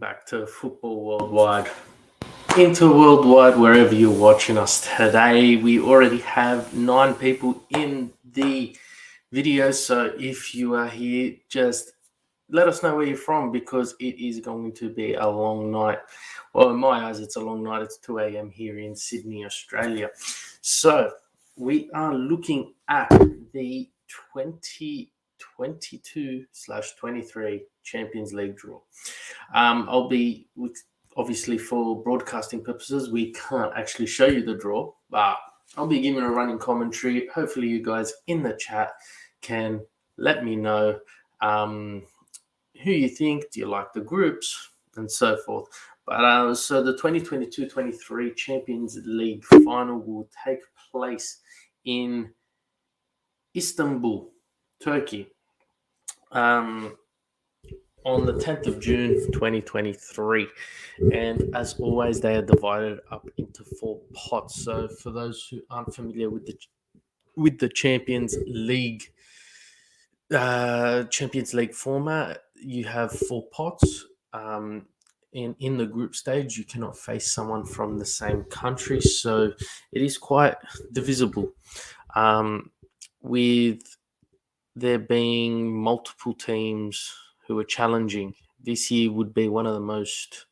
back to Football Worldwide. Worldwide, wherever you're watching us today. We already have 9 people in the video. So if you are here, just let us know where you're from because it is going to be a long night. Well, in my eyes, it's a long night. It's 2 a.m. here in Sydney, Australia. So we are looking at the 2022/23 Champions League draw. I'll be, obviously for broadcasting purposes, we can't actually show you the draw, but I'll be giving a running commentary. Hopefully you guys in the chat can let me know who you think, do you like the groups, and so forth. But so the 2022-23 Champions League final will take place in Istanbul, Turkey, on the 10th of June 2023. And as always, they are divided up into 4 pots. So for those who aren't familiar with the Champions League format, you have 4 pots. In the group stage, you cannot face someone from the same country, so it is quite divisible. With there being multiple teams who are challenging, this year would be one of the most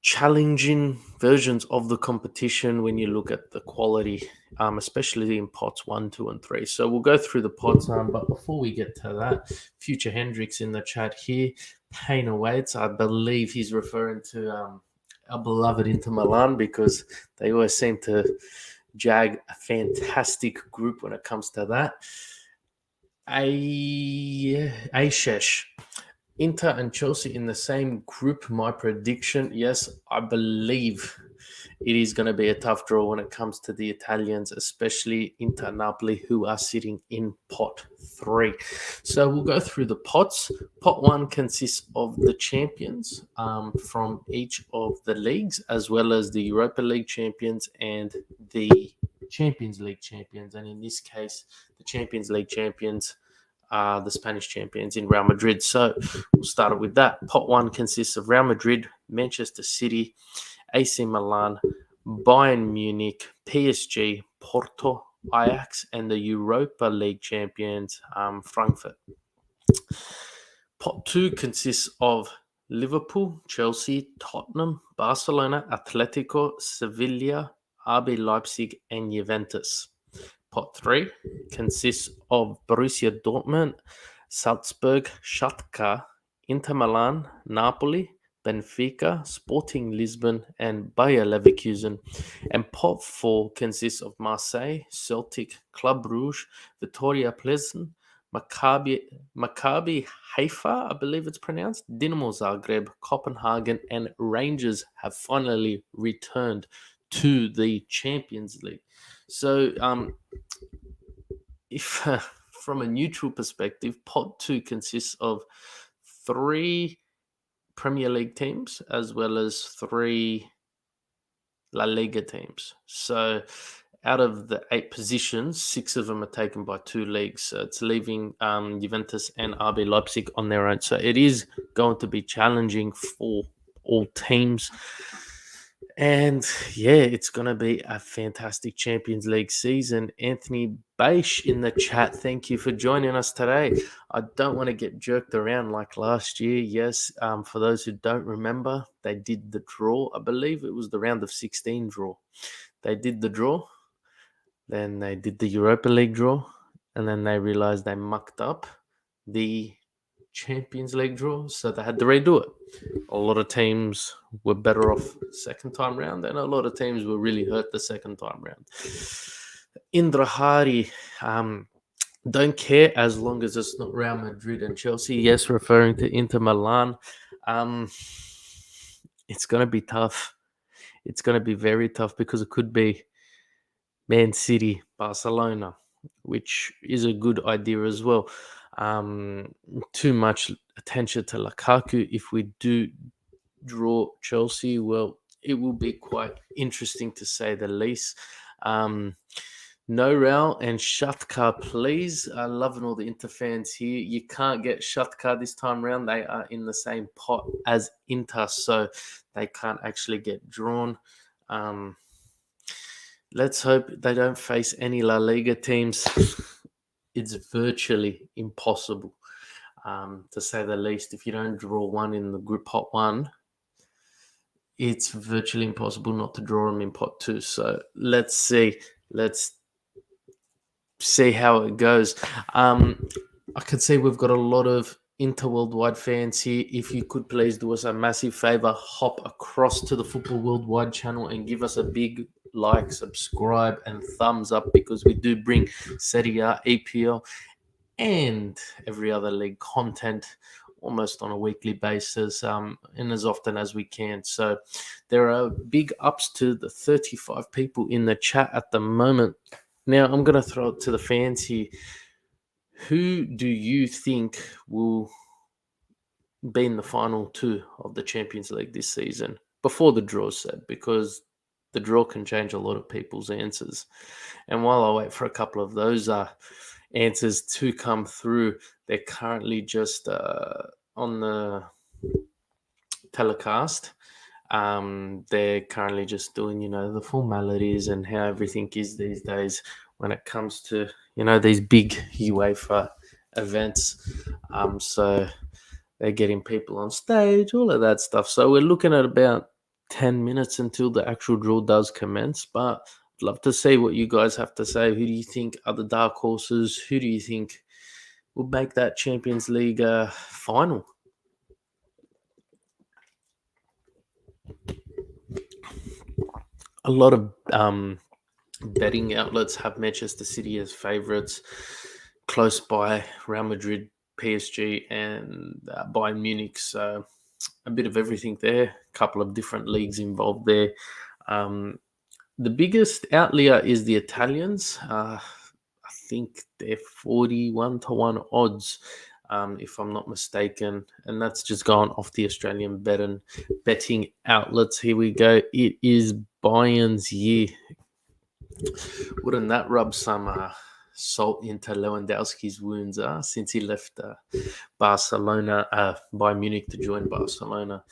challenging versions of the competition when you look at the quality, especially in pots 1, 2, and 3. So we'll go through the pots, but before we get to that, Future Hendrix in the chat here, pain awaits. I believe he's referring to our beloved Inter Milan because they always seem to jag a fantastic group when it comes to that. Aishesh, Inter and Chelsea in the same group. My prediction, yes, I believe it is going to be a tough draw when it comes to the Italians, especially Inter Napoli, who are sitting in pot 3. So we'll go through the pots. Pot 1 consists of the champions from each of the leagues, as well as the Europa League champions and the Champions League champions. And in this case, the Champions League champions are the Spanish champions in Real Madrid. So we'll start with that. Pot 1 consists of Real Madrid, Manchester City, AC Milan, Bayern Munich, PSG, Porto, Ajax, and the Europa League champions, Frankfurt. Pot 2 consists of Liverpool, Chelsea, Tottenham, Barcelona, Atletico, Sevilla, RB Leipzig, and Juventus. Pot 3 consists of Borussia Dortmund, Salzburg, Shakhtar, Inter Milan, Napoli, Benfica, Sporting Lisbon, and Bayer Leverkusen. And pot 4 consists of Marseille, Celtic, Club Brugge, Victoria Plzen, Maccabi Haifa, I believe it's pronounced, Dinamo Zagreb, Copenhagen, and Rangers have finally returned to the Champions League. So, if from a neutral perspective, pot 2 consists of 3 Premier League teams as well as 3 La Liga teams. So, out of the 8 positions, 6 of them are taken by 2 leagues. So it's leaving Juventus and RB Leipzig on their own. So it is going to be challenging for all teams. And yeah, it's going to be a fantastic Champions League season. Anthony Beish in the chat, thank you for joining us today. I don't want to get jerked around like last year. Yes, for those who don't remember, they did the draw. I believe it was the round of 16 draw. They did the draw. Then they did the Europa League draw. And then they realized they mucked up the Champions League draw, so they had to redo it. A lot of teams were better off second time round, and a lot of teams were really hurt the second time round. Indra Hari, don't care as long as it's not Real Madrid and Chelsea. Yes, referring to Inter Milan. It's going to be tough. It's going to be very tough because it could be Man City, Barcelona, which is a good idea as well. Too much attention to Lukaku. If we do draw Chelsea, well, it will be quite interesting to say the least. No Real and Shakhtar, please. Loving all the Inter fans here. You can't get Shakhtar this time round. They are in the same pot as Inter, so they can't actually get drawn. Um, let's hope they don't face any La Liga teams. It's virtually impossible, to say the least. If you don't draw one in the group pot one, it's virtually impossible not to draw them in pot two. So let's see. Let's see how it goes. I can see we've got a lot of Inter Worldwide fans here. If you could please do us a massive favor, hop across to the Football Worldwide channel and give us a big like, subscribe, and thumbs up, because we do bring Serie A, EPL, and every other league content almost on a weekly basis, and as often as we can. So there are big ups to the 35 people in the chat at the moment. Now I'm going to throw it to the fans here. Who do you think will be in the final two of the Champions League this season before the draw's set? Because the draw can change a lot of people's answers. And while I wait for a couple of those answers to come through, they're currently just on the telecast. They're currently just doing, the formalities and how everything is these days when it comes to, these big UEFA events. So they're getting people on stage, all of that stuff. So we're looking at about 10 minutes until the actual draw does commence. But I'd love to see what you guys have to say. Who do you think are the dark horses? Who do you think will make that Champions League final? A lot of betting outlets have Manchester City as favourites. Close by, Real Madrid, PSG, and Bayern Munich. So a bit of everything there. A couple of different leagues involved there. The biggest outlier is the Italians. I think they're 41-1 odds, if I'm not mistaken. And that's just gone off the Australian betting outlets. Here we go. It is Bayern's year. Wouldn't that rub some salt into Lewandowski's wounds since he left Barcelona, Bayern Munich to join Barcelona?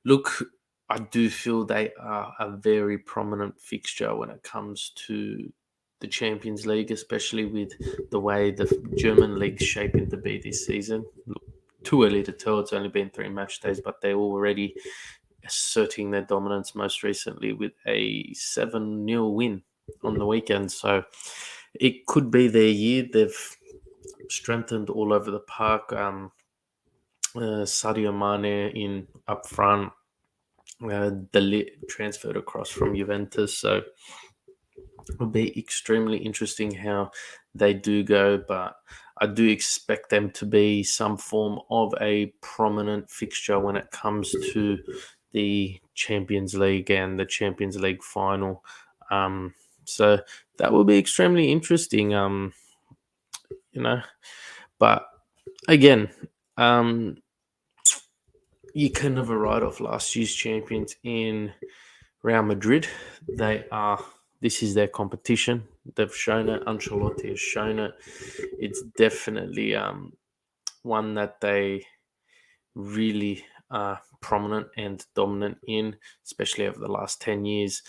Look, I do feel they are a very prominent fixture when it comes to the Champions League, especially with the way the German league's shaping to be this season. Look, too early to tell. It's only been 3 match days, but they're already asserting their dominance, most recently with a 7-0 win on the weekend. So it could be their year. They've strengthened all over the park. Sadio Mane in up front. Transferred across from Juventus. So it'll be extremely interesting how they do go, but I do expect them to be some form of a prominent fixture when it comes to the Champions League and the Champions League final. So that will be extremely interesting, but again, you can never write off last year's champions in Real Madrid. This is their competition. They've shown it. Ancelotti has shown it. It's definitely one that they really are prominent and dominant in, especially over the last 10 years.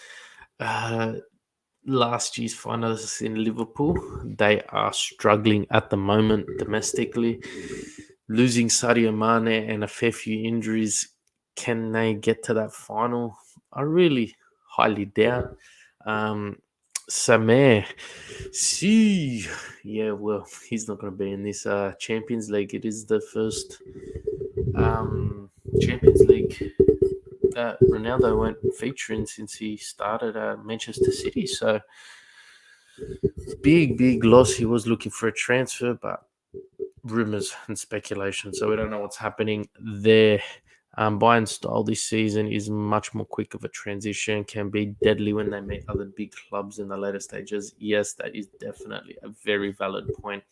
Last year's finalists in Liverpool, they are struggling at the moment domestically. Losing Sadio Mane and a fair few injuries, can they get to that final? I really highly doubt. Samir, see, yeah, well, he's not going to be in this Champions League. It is the first Champions League that Ronaldo won't feature in since he started at Manchester City. So big loss. He was looking for a transfer, but rumors and speculation. So we don't know what's happening there. Bayern's style this season is much more quick of a transition, can be deadly when they meet other big clubs in the later stages. Yes, that is definitely a very valid point.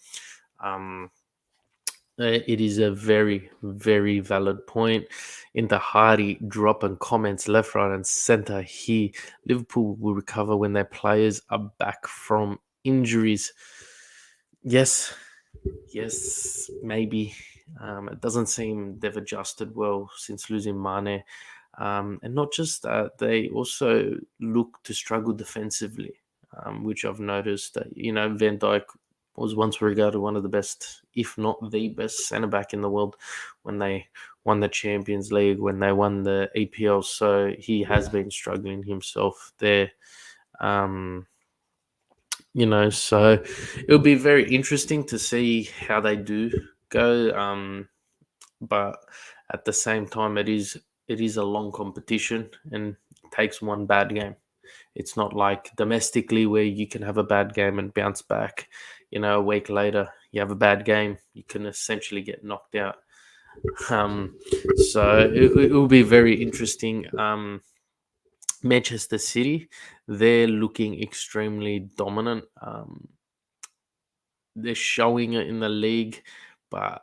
It is a very, very valid point. In the Hardy dropping comments left, right, and centre here. Liverpool will recover when their players are back from Injuries, yes, yes, maybe. It doesn't seem they've adjusted well since losing Mane. And not just that, they also look to struggle defensively, which I've noticed that, Van Dijk was once regarded one of the best, if not the best, centre back in the world when they won the Champions League, when they won the EPL. So he has been struggling himself there. Um, so it'll be very interesting to see how they do go. But at the same time, it is a long competition and it takes one bad game. It's not like domestically where you can have a bad game and bounce back. A week later, you have a bad game, you can essentially get knocked out. Um, so it will be very interesting. Manchester City, they're looking extremely dominant. They're showing it in the league, but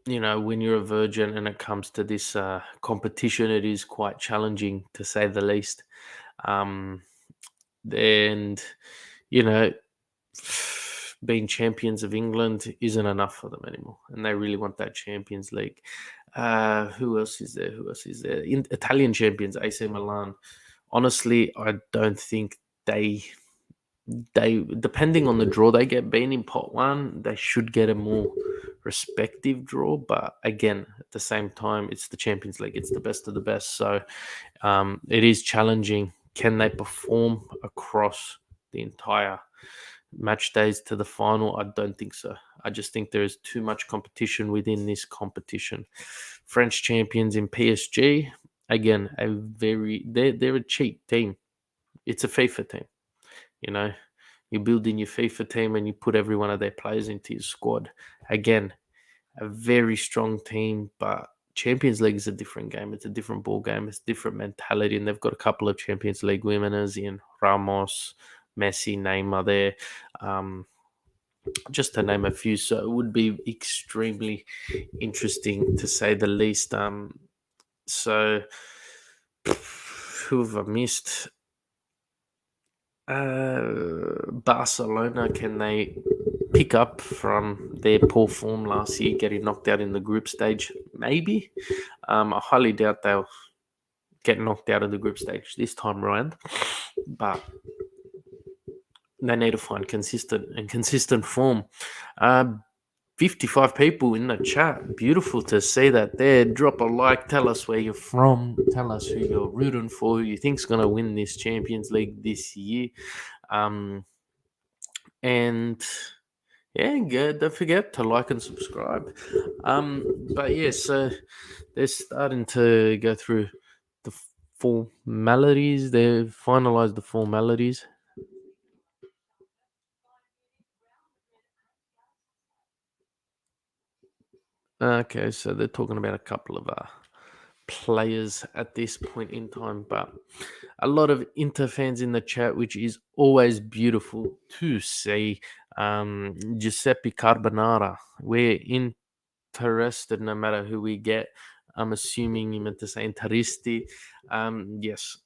when you're a virgin and it comes to this competition, it is quite challenging to say the least. Um, and you know, being champions of England isn't enough for them anymore, and they really want that Champions League. Who else is there? Who else is there? Italian champions, AC Milan. Honestly, I don't think they depending on the draw they get, being in pot one, they should get a more respective draw. But again, at the same time, it's the Champions League, it's the best of the best. So it is challenging. Can they perform across the entire match days to the final? I don't think so. I just think there is too much competition within this competition. French champions in PSG, again, they're a cheap team. It's a FIFA team. You know, you build in your FIFA team and you put every one of their players into your squad. Again, a very strong team, but Champions League is a different game. It's a different ball game. It's a different mentality, and they've got a couple of Champions League winners in Ramos, Messi, Neymar there, just to name a few. So it would be extremely interesting to say the least. So who have I missed? Barcelona, can they pick up from their poor form last year, getting knocked out in the group stage? Maybe. I highly doubt they'll get knocked out of the group stage this time around, but they need to find consistent form. 55 people in the chat. Beautiful to see that there. Drop a like. Tell us where you're from. Tell us who you're rooting for. Who you think's going to win this Champions League this year. And yeah, good. Don't forget to like and subscribe. But yeah, so they're starting to go through the formalities. They've finalized the formalities. Okay, so they're talking about a couple of players at this point in time, but a lot of Inter fans in the chat, which is always beautiful to see. Giuseppe Carbonara, we're interested no matter who we get. I'm assuming you meant to say Interisti. Yes,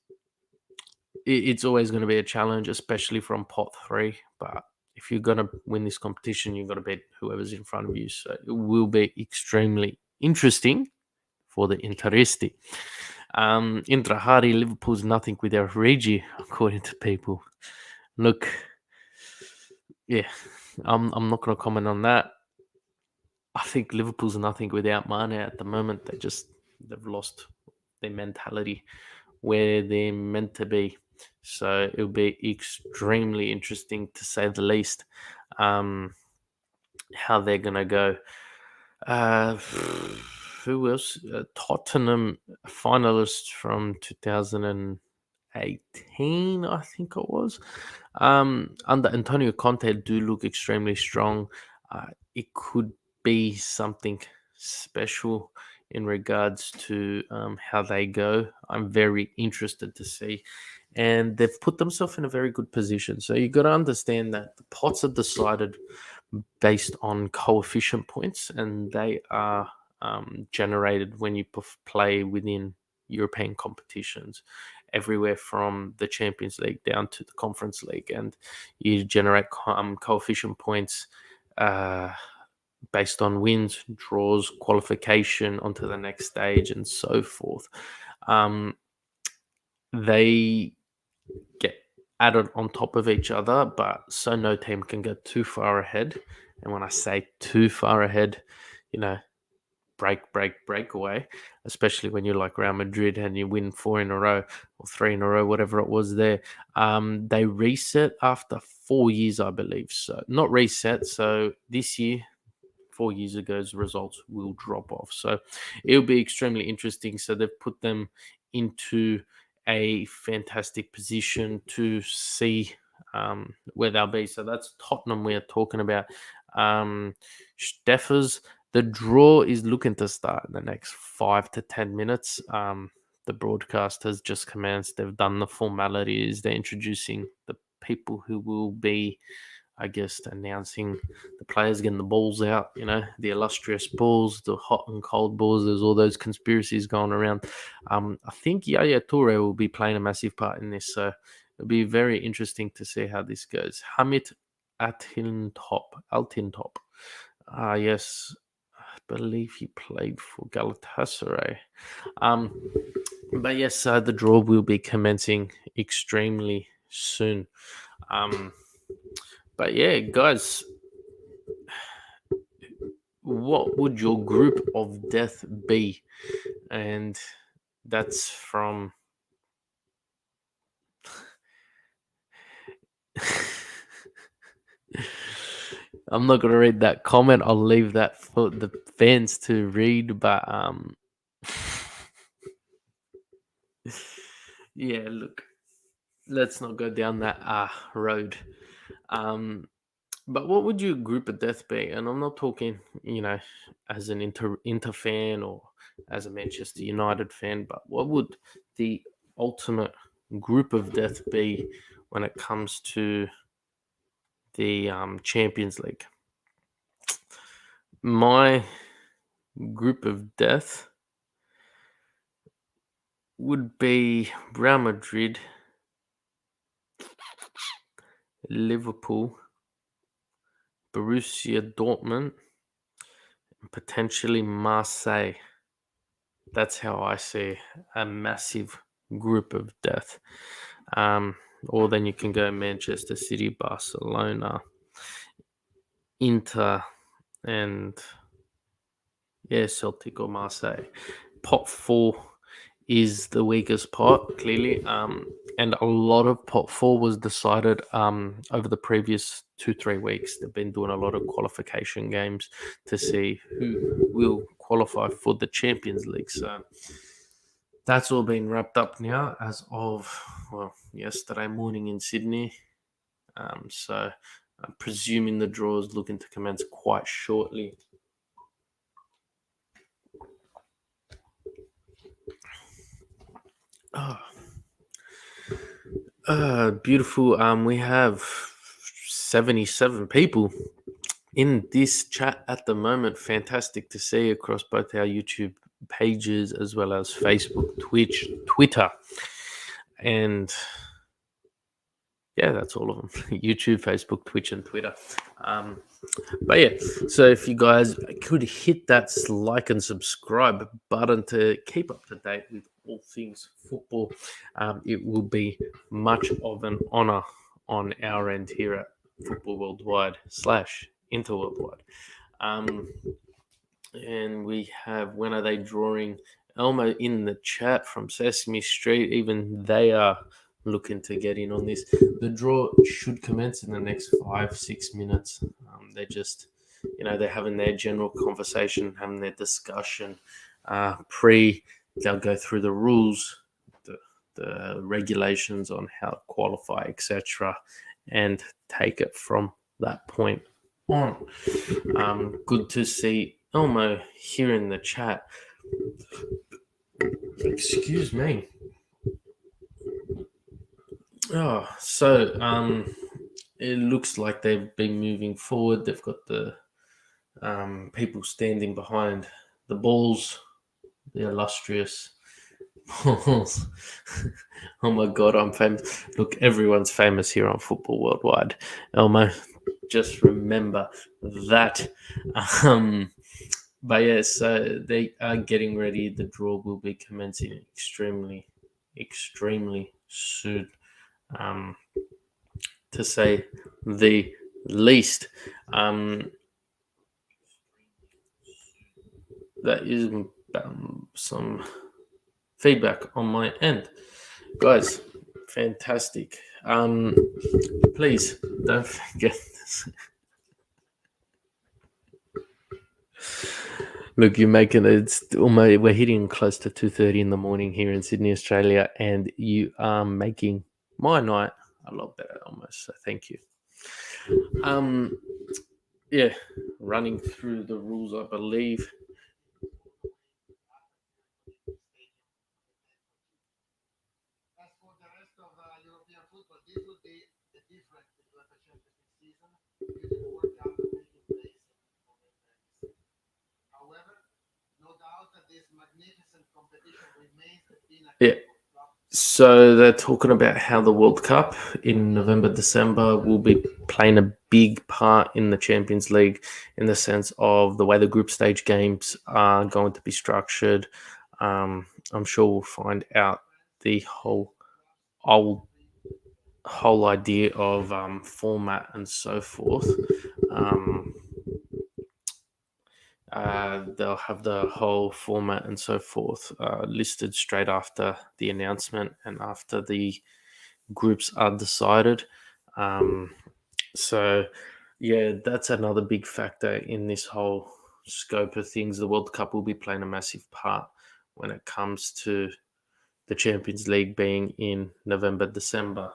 it's always going to be a challenge, especially from pot three. But if you're going to win this competition, you've got to beat whoever's in front of you. So it will be extremely interesting for the Interisti. Intrahari, Liverpool's nothing without Regi, according to people. Look, yeah, I'm not going to comment on that. I think Liverpool's nothing without Mane at the moment. They've lost their mentality where they're meant to be. So it'll be extremely interesting to say the least. How they're going to go. Who else? Tottenham finalists from 2018, I think it was. Under Antonio Conte, do look extremely strong. It could be something special in regards to how they go. I'm very interested to see. And they've put themselves in a very good position. So you've got to understand that the pots are decided based on coefficient points, and they are generated when you play within European competitions. everywhere from the Champions League down to the Conference League, and you generate coefficient points based on wins, draws, qualification onto the next stage, and so forth. They get added on top of each other, but so no team can go too far ahead. And when I say too far ahead, break away, especially when you're like Real Madrid and you win 4 in a row or 3 in a row, whatever it was there. They reset after 4 years, I believe. So not reset. So this year, 4 years ago's results will drop off. So it'll be extremely interesting. So they've put them into a fantastic position to see where they'll be. So that's Tottenham we are talking about. Steffers, the draw is looking to start in the next 5 to 10 minutes. The broadcast has just commenced. They've done the formalities. They're introducing the people who will be, I guess, announcing the players getting the balls out, the illustrious balls, the hot and cold balls. There's all those conspiracies going around. I think Yaya Toure will be playing a massive part in this. So it'll be very interesting to see how this goes. Hamid Altintop. Yes, I believe he played for Galatasaray. But yes, the draw will be commencing extremely soon. But yeah, guys, what would your group of death be? And that's from I'm not gonna read that comment. I'll leave that for the fans to read. But yeah, look, let's not go down that road. But what would your group of death be? And I'm not talking, as an Inter fan or as a Manchester United fan, but what would the ultimate group of death be when it comes to the Champions League? My group of death would be Real Madrid, Liverpool, Borussia Dortmund, and potentially Marseille. That's how I see a massive group of death. Or then you can go Manchester City, Barcelona, Inter, and Celtic or Marseille. Pot 4 is the weakest pot, clearly. And a lot of pot 4 was decided over the previous 2-3 weeks. They've been doing a lot of qualification games to see who will qualify for the Champions League. So that's all been wrapped up now as of, yesterday morning in Sydney. So I'm presuming the draw is looking to commence quite shortly. Beautiful. We have 77 people in this chat at the moment. Fantastic to see across both our YouTube pages as well as Facebook, Twitch, Twitter, and that's all of them. YouTube, Facebook, Twitch, and Twitter. But yeah, so if you guys could hit that like and subscribe button to keep up to date with all things football, it will be much of an honor on our end here at Football Worldwide / Interworldwide. And we have, when are they drawing? Elmo in the chat from Sesame Street. Even they are looking to get in on this. The draw should commence in the next 5-6 minutes. They're just, they're having their general conversation, having their discussion. They'll go through the rules, the regulations on how to qualify, etc., and take it from that point on. Good to see Elmo here in the chat. Excuse me. So it looks like they've been moving forward. They've got the people standing behind the balls, the illustrious Oh my god, I'm famous. Look, everyone's famous here on Football Worldwide. Elmo, just remember that. Um, but yes, they are getting ready. The draw will be commencing extremely soon, um, to say the least. Um, that is some feedback on my end. Guys, fantastic. Please don't forget this. Look, you're making it's almost we're hitting close to 2:30 in the morning here in Sydney, Australia, and you are making my night a lot better almost. So thank you. Um yeah, running through the rules, I believe. Yeah. So they're talking about how the World Cup in November, December will be playing a big part in the Champions League in the sense of the way the group stage games are going to be structured. I'm sure we'll find out the whole, whole idea of format and so forth. Um, they'll have the whole format and so forth listed straight after the announcement and after the groups are decided. Um, so, yeah, that's another big factor in this whole scope of things. The World Cup will be playing a massive part when it comes to the Champions League being in November, December.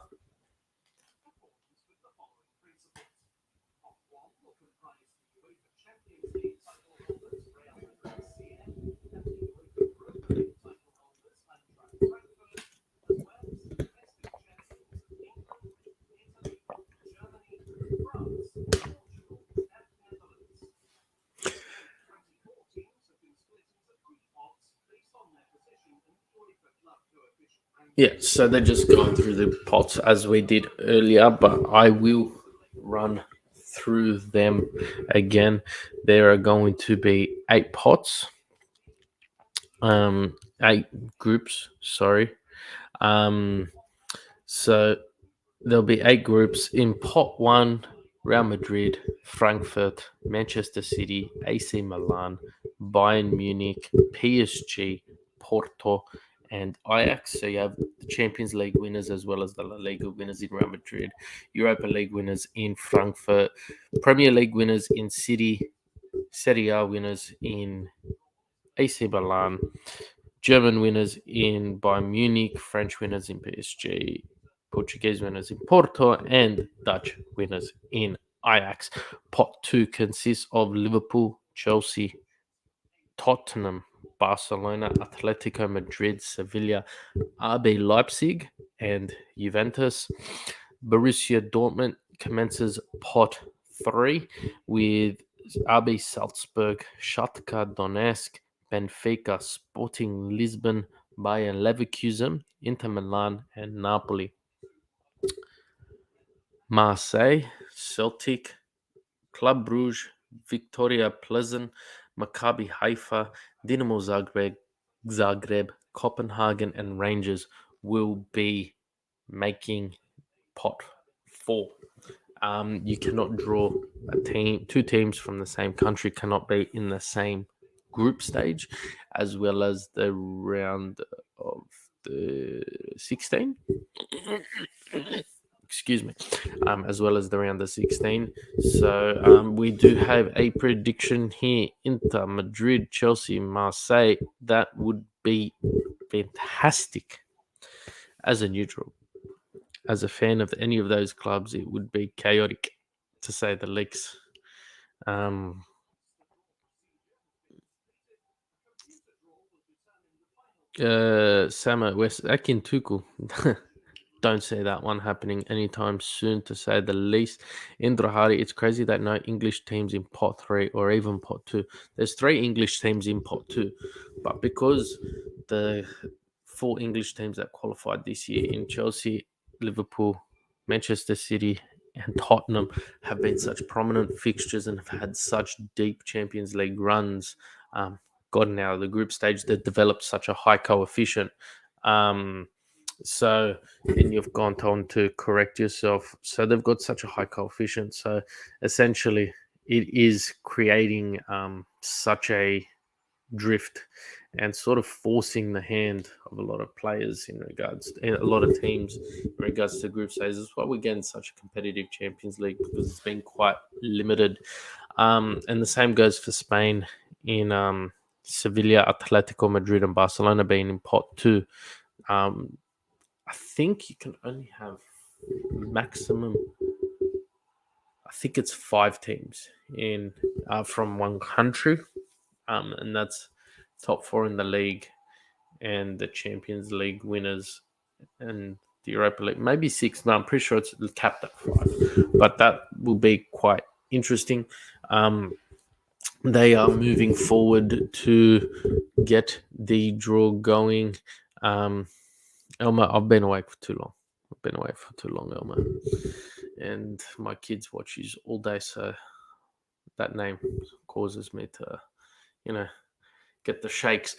Yeah, so they're just going through the pots as we did earlier, but I will run through them again. There are going to be 8 pots, 8 groups, sorry. Um, so there'll be 8 groups in pot one: Real Madrid, Frankfurt, Manchester City, AC Milan, Bayern Munich, PSG, Porto, and Ajax. So you have the Champions League winners as well as the La Liga winners in Real Madrid, Europa League winners in Frankfurt, Premier League winners in City, Serie A winners in AC Milan, German winners in Bayern Munich, French winners in PSG, Portuguese winners in Porto, and Dutch winners in Ajax. Pot 2 consists of Liverpool, Chelsea, Tottenham, Barcelona, Atletico Madrid, Sevilla, RB Leipzig, and Juventus. Borussia Dortmund commences pot 3 with RB Salzburg, Shakhtar Donetsk, Benfica, Sporting Lisbon, Bayern Leverkusen, Inter Milan, and Napoli. Marseille, Celtic, Club Brugge, Victoria Pleasant, Maccabi Haifa, Dinamo Zagreb, Copenhagen, and Rangers will be making pot 4. You cannot draw a team. 2 teams from the same country cannot be in the same group stage, as well as the round of the 16. Excuse me, as well as the round of 16. So we do have a prediction here: Inter, Madrid, Chelsea, Marseille. That would be fantastic as a neutral. As a fan of any of those clubs, it would be chaotic, to say the least. Um, Samo West Akin Tuku. Don't see that one happening anytime soon, to say the least. Indrahari, it's crazy that no English teams in pot 3 or even pot 2. There's 3 English teams in pot 2, but because the 4 English teams that qualified this year in Chelsea, Liverpool, Manchester City, and Tottenham have been such prominent fixtures and have had such deep Champions League runs, gotten out of the group stage, that developed such a high coefficient. So, and you've gone on to correct yourself. So they've got such a high coefficient. So essentially, it is creating such a drift and sort of forcing the hand of a lot of players in regards to a lot of teams in regards to group stages. That's why we're getting such a competitive Champions League, because it's been quite limited. And the same goes for Spain in Sevilla, Atletico Madrid, and Barcelona being in pot 2. I think you can only have maximum, I think it's 5 teams in from one country, and that's top 4 in the league and the Champions League winners and the Europa League. Maybe 6, but I'm pretty sure it's capped at 5. But that will be quite interesting. They are moving forward to get the draw going. Elmer, I've been awake for too long. Elmer. And my kids watch you all day, so that name causes me to, get the shakes.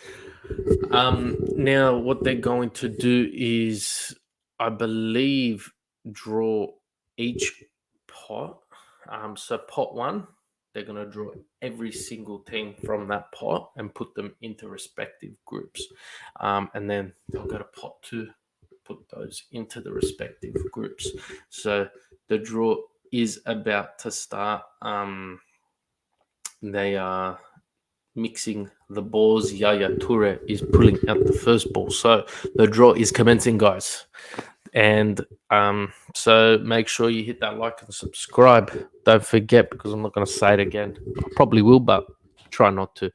Now, what they're going to do is, I believe, draw each pot. So pot 1, they're going to draw every single team from that pot and put them into respective groups. And then they'll go to pot 2, put those into the respective groups. So the draw is about to start. They are mixing the balls. Yaya Toure is pulling out the first ball. So the draw is commencing, guys. And so make sure you hit that like and subscribe. Don't forget, because I'm not going to say it again. I probably will, but try not to.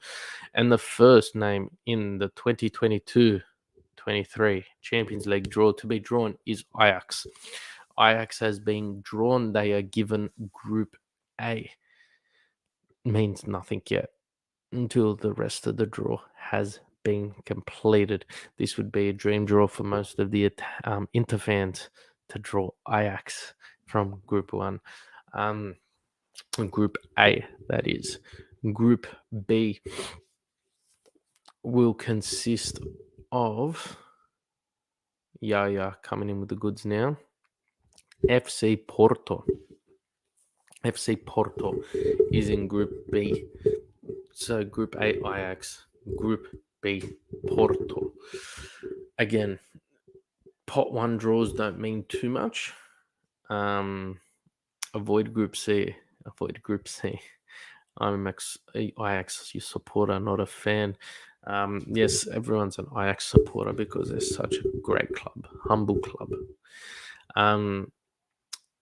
And the first name in the 2022-23 Champions League draw to be drawn is Ajax. Ajax has been drawn. They are given Group A. Means nothing yet until the rest of the draw has been completed. This would be a dream draw for most of the Inter fans to draw Ajax from Group 1. Group A, that is. Group B will consist of Yaya coming in with the goods now. FC Porto. FC Porto is in Group B. So Group A, Ajax. Group B, Porto. Again, pot 1 draws don't mean too much. Avoid Group C. I'm an Ajax supporter, not a fan. Yes, everyone's an Ajax supporter because they're such a great club, humble club.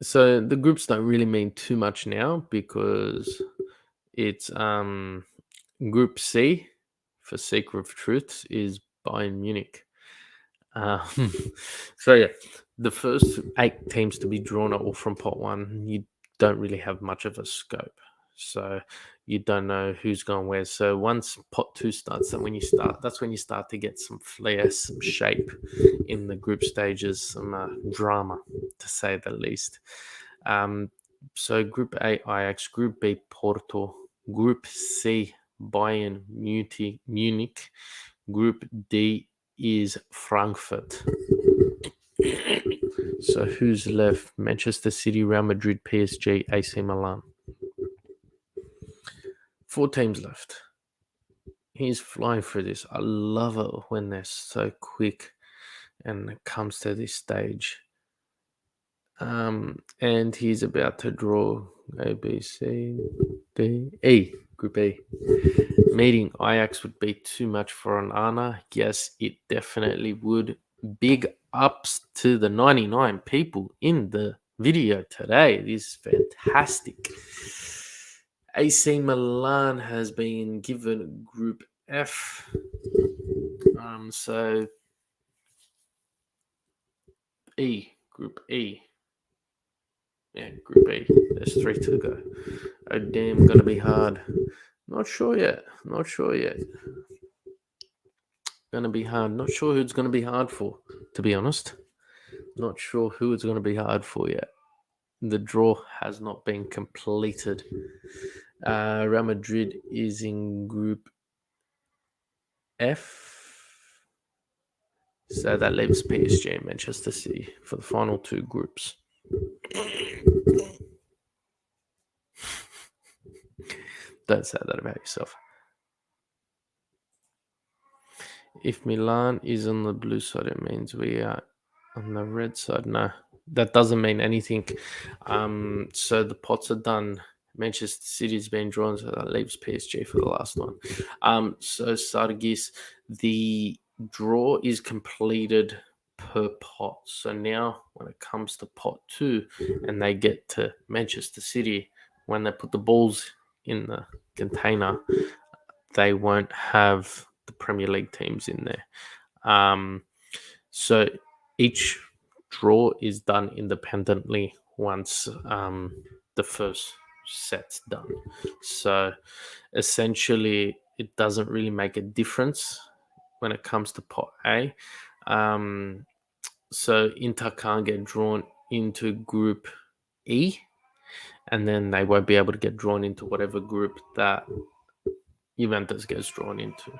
So the groups don't really mean too much now, because it's Group C, for Secret of Truth, is Bayern Munich. So yeah, the first 8 teams to be drawn are all from pot 1. You don't really have much of a scope, so you don't know who's going where. So once pot 2 starts, that's when you start to get some flair, some shape in the group stages, some drama, to say the least. So Group A, Ajax. Group B, Porto. Group C, Bayern Munich. Group D is Frankfurt. So who's left? Manchester City, Real Madrid, PSG, AC Milan. 4 teams left. He's flying through this. I love it when they're so quick and it comes to this stage. And he's about to draw A, B, C, D, E. Group E. Meeting Ajax would be too much for an Anna. Yes, it definitely would. Big ups to the 99 people in the video today. This is fantastic. AC Milan has been given Group F. So E, Group E. Yeah, Group E. There's 3 to go. Oh, damn, gonna be hard. Not sure yet. Going to be hard. Not sure who it's going to be hard for, to be honest. Not sure who it's going to be hard for yet. The draw has not been completed. Real Madrid is in Group F. So that leaves PSG and Manchester City for the final two groups. Don't say that about yourself. If Milan is on the blue side, it means we are on the red side. No, that doesn't mean anything. So the pots are done. Manchester City's been drawn, so that leaves PSG for the last one. So Sargis, the draw is completed per pot. So now when it comes to pot two and they get to Manchester City, when they put the balls in the container, they won't have the Premier League teams in there. So each draw is done independently once the first set's done. So essentially, it doesn't really make a difference when it comes to pot A. So Inter can't get drawn into Group E, and then they won't be able to get drawn into whatever group that Juventus gets drawn into.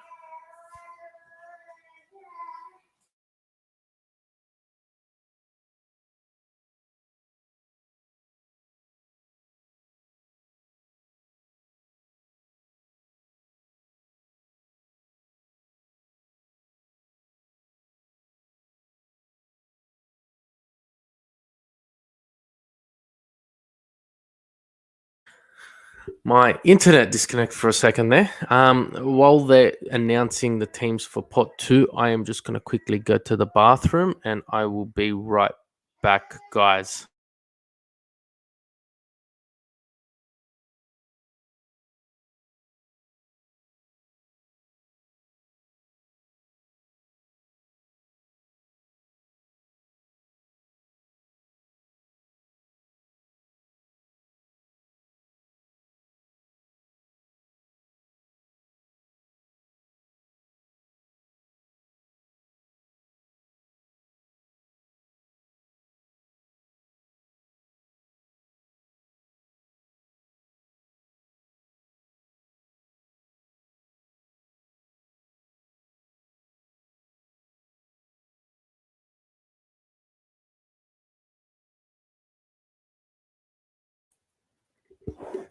My internet disconnected for a second there. While they're announcing the teams for pot two, I am just going to quickly go to the bathroom and I will be right back, guys.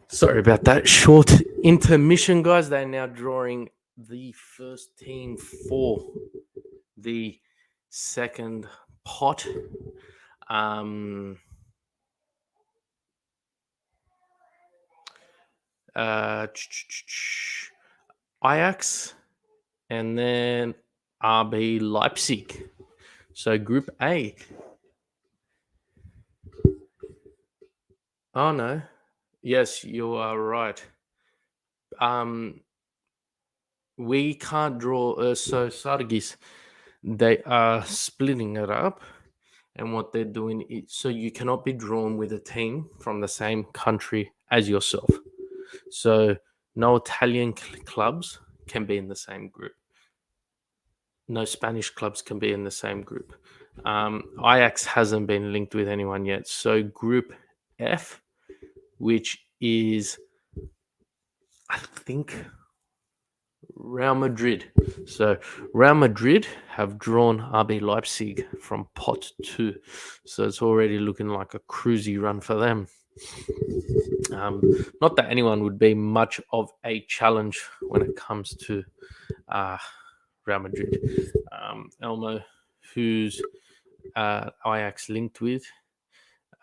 Sorry about that short intermission, guys. They're now drawing the first team for the second pot. Um, Ajax and then RB Leipzig. So Group A. Oh no. Yes, you are right. We can't draw. So Sargis, they are splitting it up, and what they're doing is so you cannot be drawn with a team from the same country as yourself. So no Italian clubs can be in the same group. No Spanish clubs can be in the same group. Ajax hasn't been linked with anyone yet. So Group F, which is, I think, Real Madrid. So Real Madrid have drawn RB Leipzig from pot two. So it's already looking like a cruisy run for them. Not that anyone would be much of a challenge when it comes to Real Madrid. Elmo, who's Ajax linked with.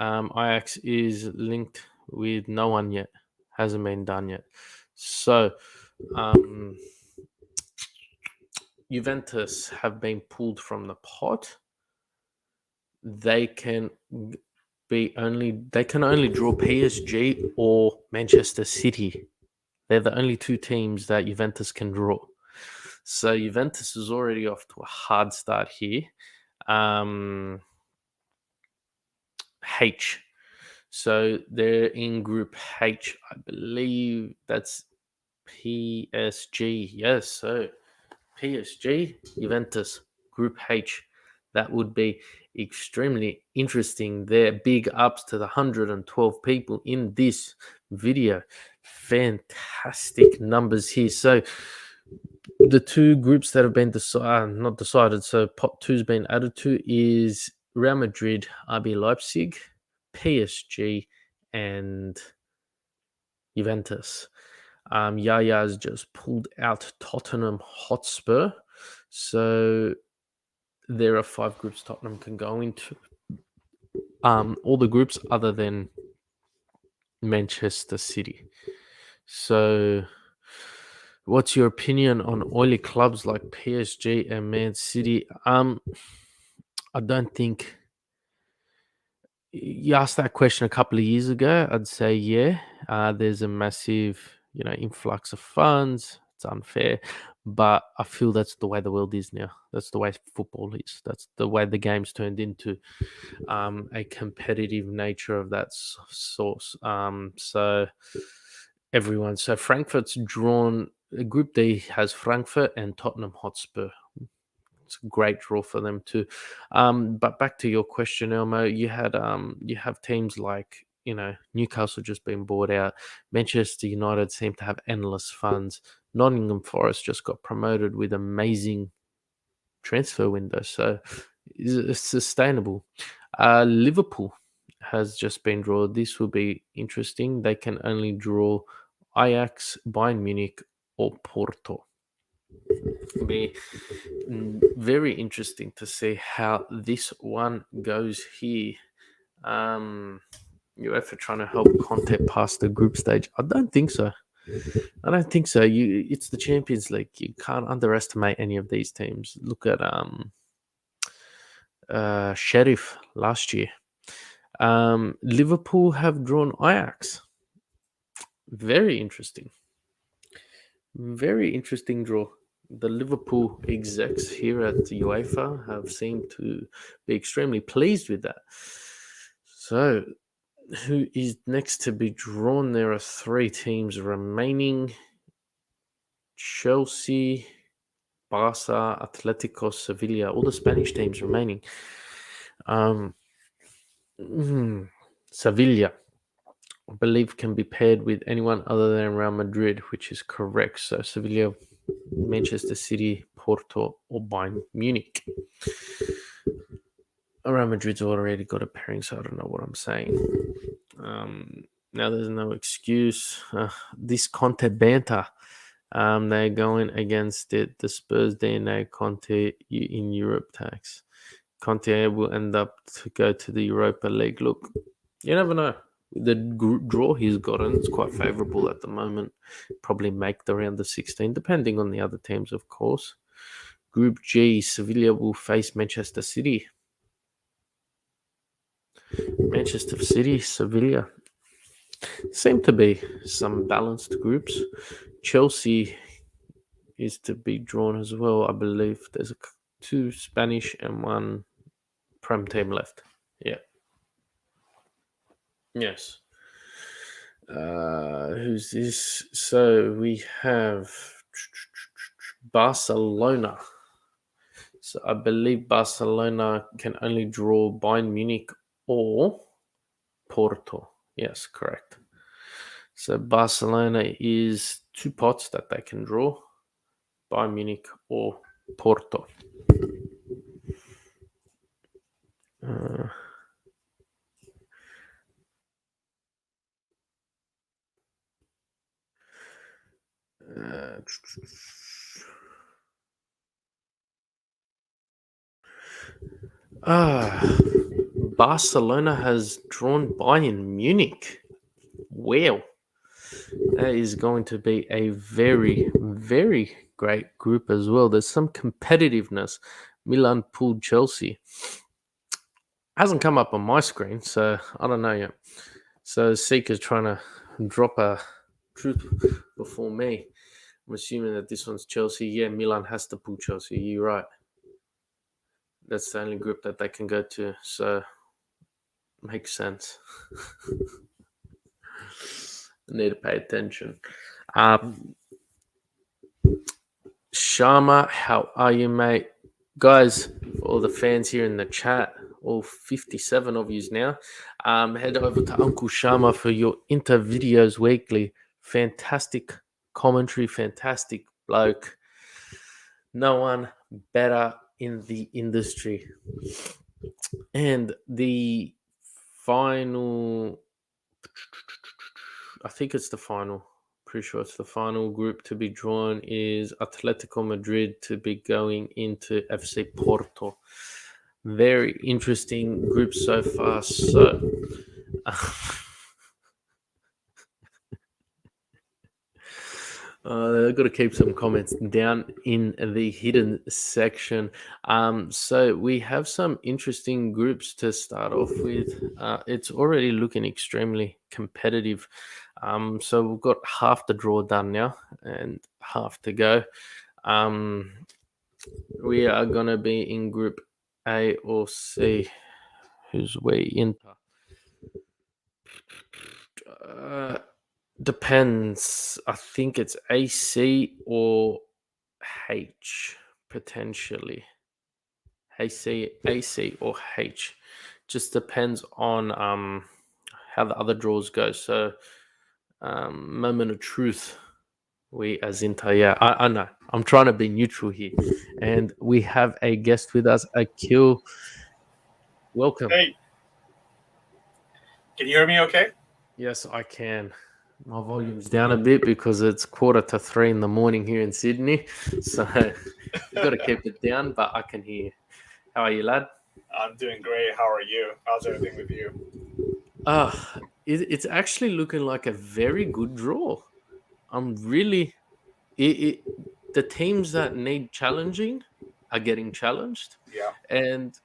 Ajax is linked with no one yet. Hasn't been done yet. So Juventus have been pulled from the pot. They can only draw PSG or Manchester City. They're the only two teams that Juventus can draw. So Juventus is already off to a hard start here. H. So they're in Group I believe that's PSG. Yes. So PSG, Juventus, Group H. That would be extremely interesting. There, big ups to the 112 people in this video. Fantastic numbers here. So, the two groups that have been not decided, so pot two's been added to is Real Madrid, RB Leipzig, PSG, and Juventus. Yaya's just pulled out Tottenham Hotspur. So there are 5 groups Tottenham can go into. All the groups other than Manchester City. So what's your opinion on oily clubs like PSG and Man City? I don't think you asked that question a couple of years ago. I'd say yeah. There's a massive, influx of funds. It's unfair, but I feel that's the way the world is now. That's the way football is. That's the way the game's turned into a competitive nature of that source. So everyone. So Frankfurt's drawn. Group D has Frankfurt and Tottenham Hotspur. It's a great draw for them too. But back to your question, Elmo, you have teams like Newcastle just being bought out. Manchester United seem to have endless funds. Nottingham Forest just got promoted with amazing transfer window, so it's sustainable. Liverpool has just been drawn. This will be interesting. They can only draw Ajax, Bayern Munich, or Porto. It'll be very interesting to see how this one goes here. UEFA trying to help Conte pass the group stage. I don't think so. It's the Champions League. You can't underestimate any of these teams. Look at Sheriff last year. Liverpool have drawn Ajax. Very interesting. Very interesting draw. The Liverpool execs here at the UEFA have seemed to be extremely pleased with that. So, who is next to be drawn? There are 3 teams remaining: Chelsea, Barca, Atletico, Sevilla. All the Spanish teams remaining. Sevilla, I believe, can be paired with anyone other than Real Madrid, which is correct. So Sevilla, Manchester City, Porto, or Bayern Munich. Real Madrid's already got a pairing, so I don't know what I'm saying. Now there's no excuse. This Conte banter. They're going against it. The Spurs DNA Conte in Europe tax. Conte will end up to go to the Europa League. Look, you never know. The draw he's gotten is quite favourable at the moment. Probably make the round of 16, depending on the other teams, of course. Group G, Sevilla will face Manchester City. Manchester City, Sevilla. Seem to be some balanced groups. Chelsea is to be drawn as well, I believe. There's 2 Spanish and 1 Prem team left. Yeah. Yes. Who's this? So we have Barcelona. So I believe Barcelona can only draw Bayern Munich or Porto. Yes, correct. So Barcelona is 2 pots that they can draw: Bayern Munich or Porto. Barcelona has drawn Bayern Munich. Wow. That is going to be a very, very great group as well. There's some competitiveness. Milan pulled Chelsea. Hasn't come up on my screen, so I don't know yet. So Seeker's trying to drop a truth before me. I'm assuming that this one's Chelsea. Yeah, Milan has to pull Chelsea. You're right. That's the only group that they can go to. So makes sense. Need to pay attention. Sharma, how are you, mate? Guys, for all the fans here in the chat, all 57 of yous now, head over to Uncle Sharma for your Inter videos weekly. Fantastic commentary, fantastic bloke. No one better in the industry. And the final, I think it's the final. Pretty sure it's the final group to be drawn is Atletico Madrid to be going into FC Porto. Very interesting group so far. So, I've got to keep some comments down in the hidden section. So we have some interesting groups to start off with. It's already looking extremely competitive. So we've got half the draw done now and half to go. We are going to be in Group A or C. Who's we into? Depends. I think it's AC or H potentially. AC or H. Just depends on how the other draws go. So moment of truth. We as Inter, yeah, I know. I'm trying to be neutral here. And we have a guest with us, Akil. Welcome. Hey, can you hear me okay? Yes, I can. My volume's down a bit because it's 2:45 in the morning here in Sydney. So we've got to keep it down, but I can hear you. How are you, lad? I'm doing great. How are you? How's everything with you? It's actually looking like a very good draw. I'm really it, the teams that need challenging are getting challenged, Yeah. and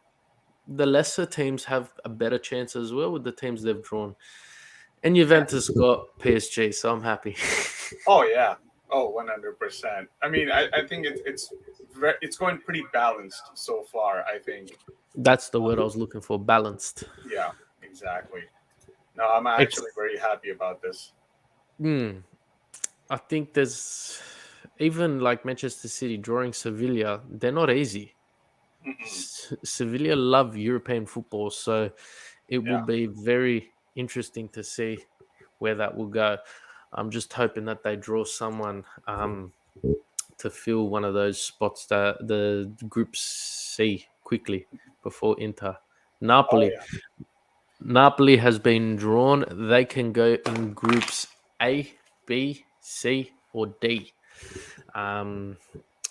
the lesser teams have a better chance as well with the teams they've drawn. And Juventus got PSG, so I'm happy. Oh yeah. Oh, 100%. I mean, I think it's going pretty balanced so far. I think. That's the word I was looking for. Balanced. Yeah. Exactly. No, I'm actually Ex- very happy about this. Hmm. I think there's even like Manchester City drawing Sevilla. They're not easy. Mm-mm. Sevilla love European football, so it will Yeah. be very interesting to see where that will go. I'm just hoping that they draw someone to fill one of those spots that the Group C quickly before Inter. Oh Napoli. yeah. Napoli has been drawn. They can go in groups A, B, C, or D. Um,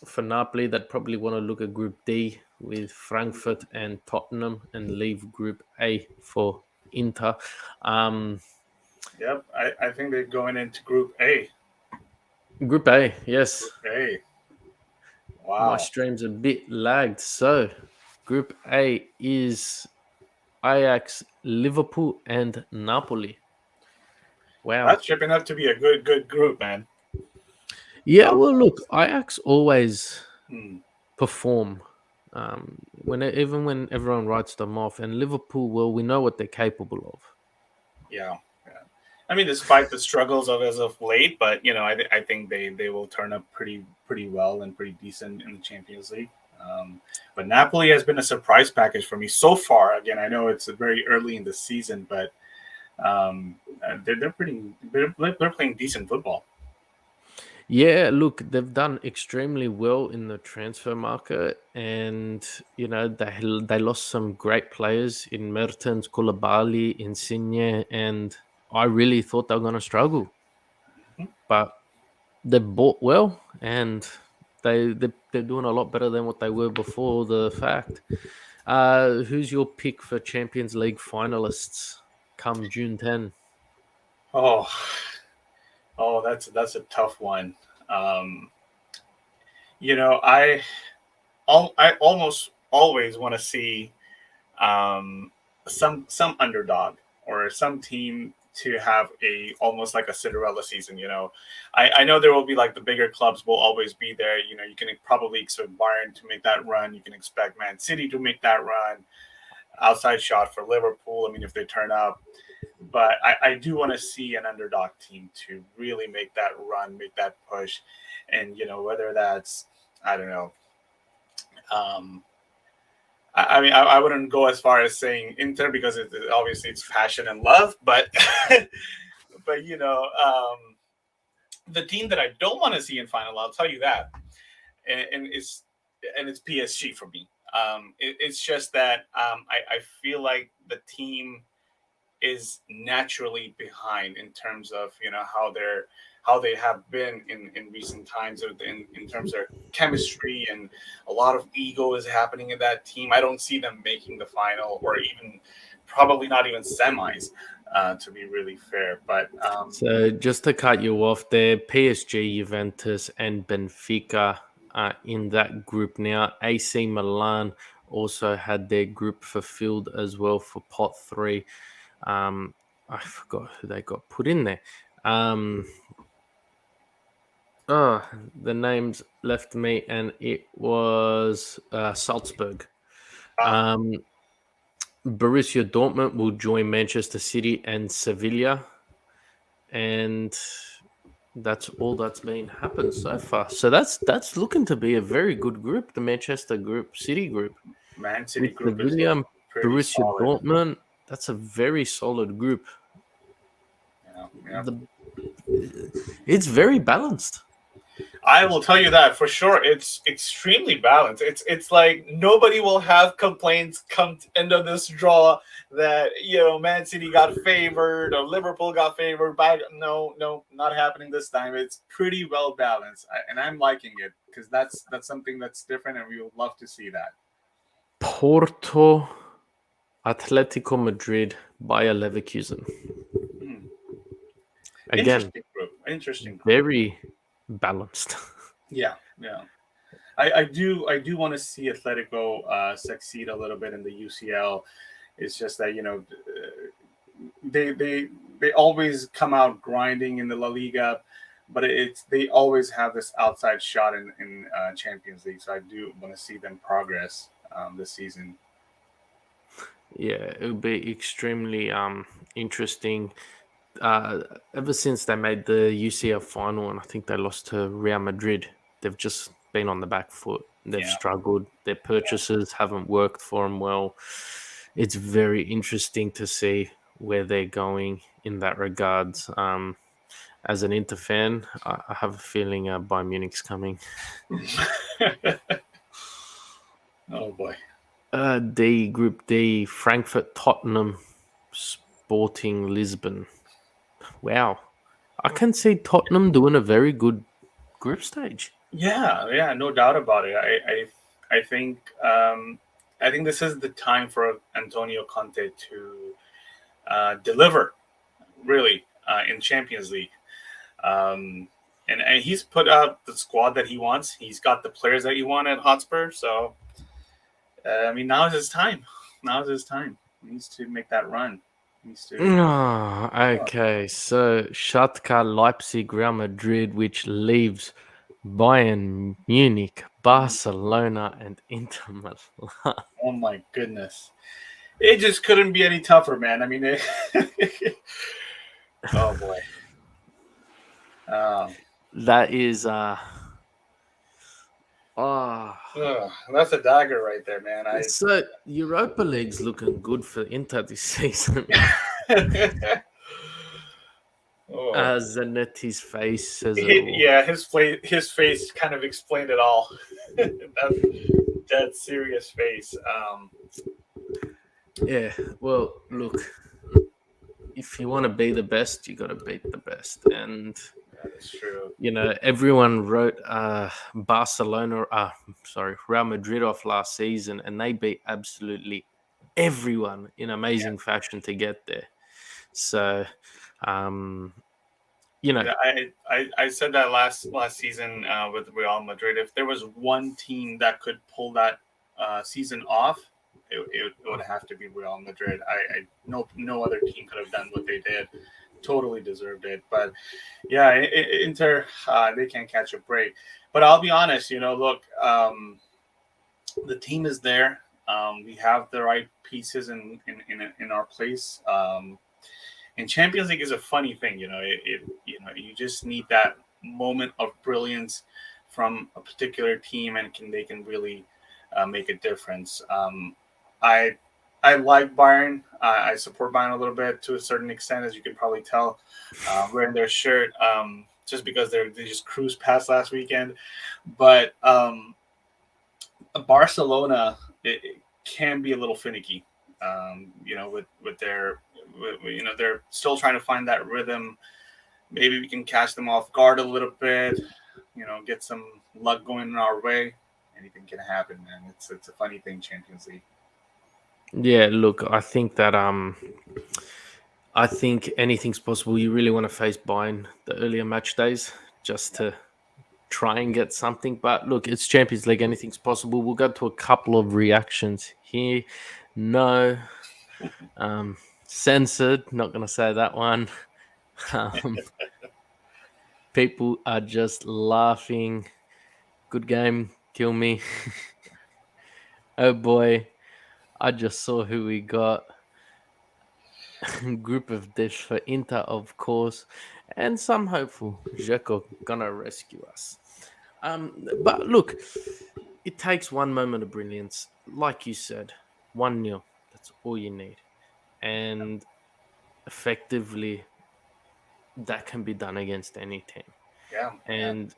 for Napoli, they'd probably want to look at Group D with Frankfurt and Tottenham and leave Group A for Inter. Um, Yep. I think they're going into Group A. Group A, yes. Group A. My Wow. stream's a bit lagged. So, Group A is Ajax, Liverpool, and Napoli. Wow. That's shaping up to be a good group, man. Yeah, I'll be well, look, honest. Ajax always Hmm. perform. Even when everyone writes them off, and Liverpool, well, we know what they're capable of. Yeah. Yeah. I mean, despite the struggles of as of late, but I think they will turn up pretty well and pretty decent in the Champions League. But Napoli has been a surprise package for me so far. Again, I know it's very early in the season, but they're they're playing decent football. Yeah, look, they've done extremely well in the transfer market, and they lost some great players in Mertens, Koulibaly, Insigne, and I really thought they were going to struggle, Mhm. but they bought well, and they're doing a lot better than what they were before the fact. Who's your pick for Champions League finalists come June 10? Oh, oh, that's a tough one. Um, I almost always want to see um, some underdog or some team to have a almost like a Cinderella season. I know there will be like the bigger clubs will always be there. You can probably expect Bayern to make that run. You can expect Man City to make that run. Outside shot for Liverpool. I mean, if they turn up, but I do want to see an underdog team to really make that run, make that push, and whether that's I don't know. Um, I mean, I wouldn't go as far as saying Inter because obviously it's passion and love, but but the team that I don't want to see in final, I'll tell you that, and it's PSG for me. It's just that I feel like the team is naturally behind in terms of how they have been in recent times in terms of chemistry, and a lot of ego is happening in that team. I don't see them making the final or even probably not even semis, to be really fair. But So just to cut you off there, PSG, Juventus, and Benfica are in that group now. AC Milan also had their group fulfilled as well for pot three. Um, I forgot who they got put in there. Um, oh, the names left me, and it was Salzburg. uh, Um, Borussia Dortmund will join Manchester City and Sevilla, and that's all that's been happened so far. So that's looking to be a very good group, the Manchester group, City group, Man City with group is Sevilla and looking pretty Borussia solid. Dortmund. That's a very solid group. Yeah. The It's very balanced. I will tell you that for sure. It's extremely balanced. It's like nobody will have complaints come end of this draw that Man City got favored or Liverpool got favored. By no, no, not happening this time. It's pretty well balanced, and I'm liking it because that's something that's different, and we would love to see that. Porto, Atletico Madrid, Bayer Leverkusen. Hmm. Again, Interesting group. Interesting group. very balanced. Yeah, yeah. I do want to see Atletico succeed a little bit in the UCL. It's just that they always come out grinding in the La Liga, but they always have this outside shot in Champions League. So I do want to see them progress this season. Yeah, it would be extremely interesting. Uh, Ever since they made the UCL final, and I think they lost to Real Madrid, they've just been on the back foot. They've Yeah, struggled. Their purchases haven't worked for them well. It's very interesting to see where they're going in that regards. As an Inter fan, I have a feeling Bayern Munich's coming. oh boy. D Group D, Frankfurt, Tottenham, Sporting Lisbon. Wow, I can see Tottenham doing a very good group stage. Yeah, yeah, no doubt about it. I think this is the time for Antonio Conte to deliver, really, in Champions League. Um, and he's put out the squad that he wants. He's got the players that he wants at Hotspur. So I mean, now is his time. Now is his time. He needs to make that run. He needs to. Oh, okay, so Shakhtar, Leipzig, Real Madrid, which leaves Bayern Munich, Barcelona, and Inter Milan. Oh my goodness! It just couldn't be any tougher, man. I mean, oh boy. Um, That is oh, that's a dagger right there, man. so Europa League's looking good for Inter this season. oh. Zanetti's face says it all. Yeah, his face kind of explained it all. that serious face. Yeah, well, look, if you want to be the best, you got to beat the best. And, That is true. everyone wrote Real Madrid off last season, and they beat absolutely everyone in Yeah. amazing fashion to get there. So, um, you know, Yeah, I said that last season with Real Madrid. If there was one team that could pull that season off, it would have to be Real Madrid. No other team could have done what they did. Totally deserved it. But yeah, Inter they can't catch a break. But I'll be honest. Look, the team is there. We have the right pieces in our place. And Champions League is a funny thing, you just need that moment of brilliance from a particular team, and they can really make a difference. I I like Bayern. I support Bayern a little bit to a certain extent, as you can probably tell, wearing their shirt, just because they just cruised past last weekend. But Barcelona, it can be a little finicky. With their, they're still trying to find that rhythm. Maybe we can catch them off guard a little bit. Get some luck going our way. Anything can happen, man. It's a funny thing, Champions League. Yeah, look, I think anything's possible. You really want to face Bayern the earlier match days just to try and get something. But look, it's Champions League. Anything's possible. We'll go to a couple of reactions here. No, censored. Not going to say that one. Um, people are just laughing. Good game. Kill me. Oh boy. I just saw who we got. Group of death for Inter, of course, and some hopeful Dzeko gonna rescue us. But look, it takes one moment of brilliance, like you said, 1-0. That's all you need, and effectively, that can be done against any team. Yeah, yeah. And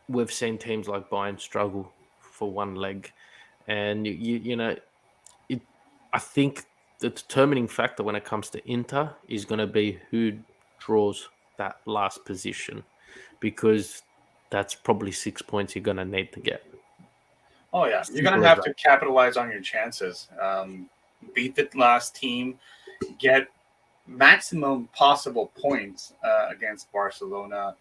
we've seen teams like Bayern struggle for one leg, and it. I think the determining factor when it comes to Inter is going to be who draws that last position, because that's probably 6 points you're going to need to get. Oh yeah, you're gonna Simple as have that. to capitalize on your chances. Beat the last team, get maximum possible points against Barcelona.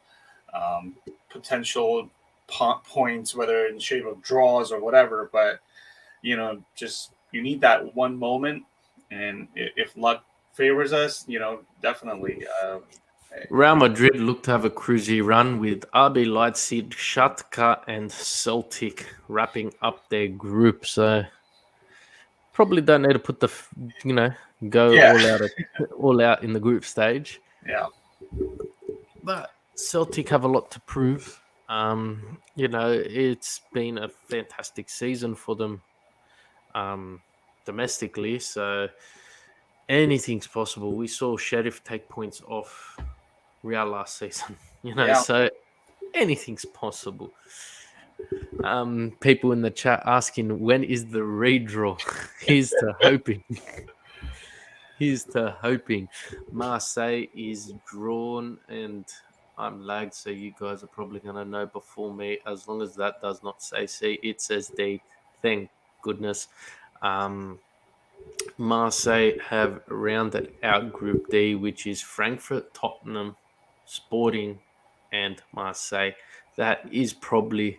Potential points, whether in shape of draws or whatever. But just you need that one moment, and if luck favors us, definitely. Real Madrid look to have a cruisy run with RB Leipzig, Shakhtar, and Celtic wrapping up their group. So probably don't need to put go Yeah, all out in the group stage. yeah, But Celtic have a lot to prove. It's been a fantastic season for them domestically, so anything's possible. We saw Sheriff take points off Real last season, yeah. so anything's possible. People in the chat asking when is the redraw? Here's to hoping. Here's to hoping. Marseille is drawn, and I'm lagged, so you guys are probably going to know before me. As long as that does not say C, it says D. Thank goodness. Marseille have rounded out Group D, which is Frankfurt, Tottenham, Sporting, and Marseille. That is probably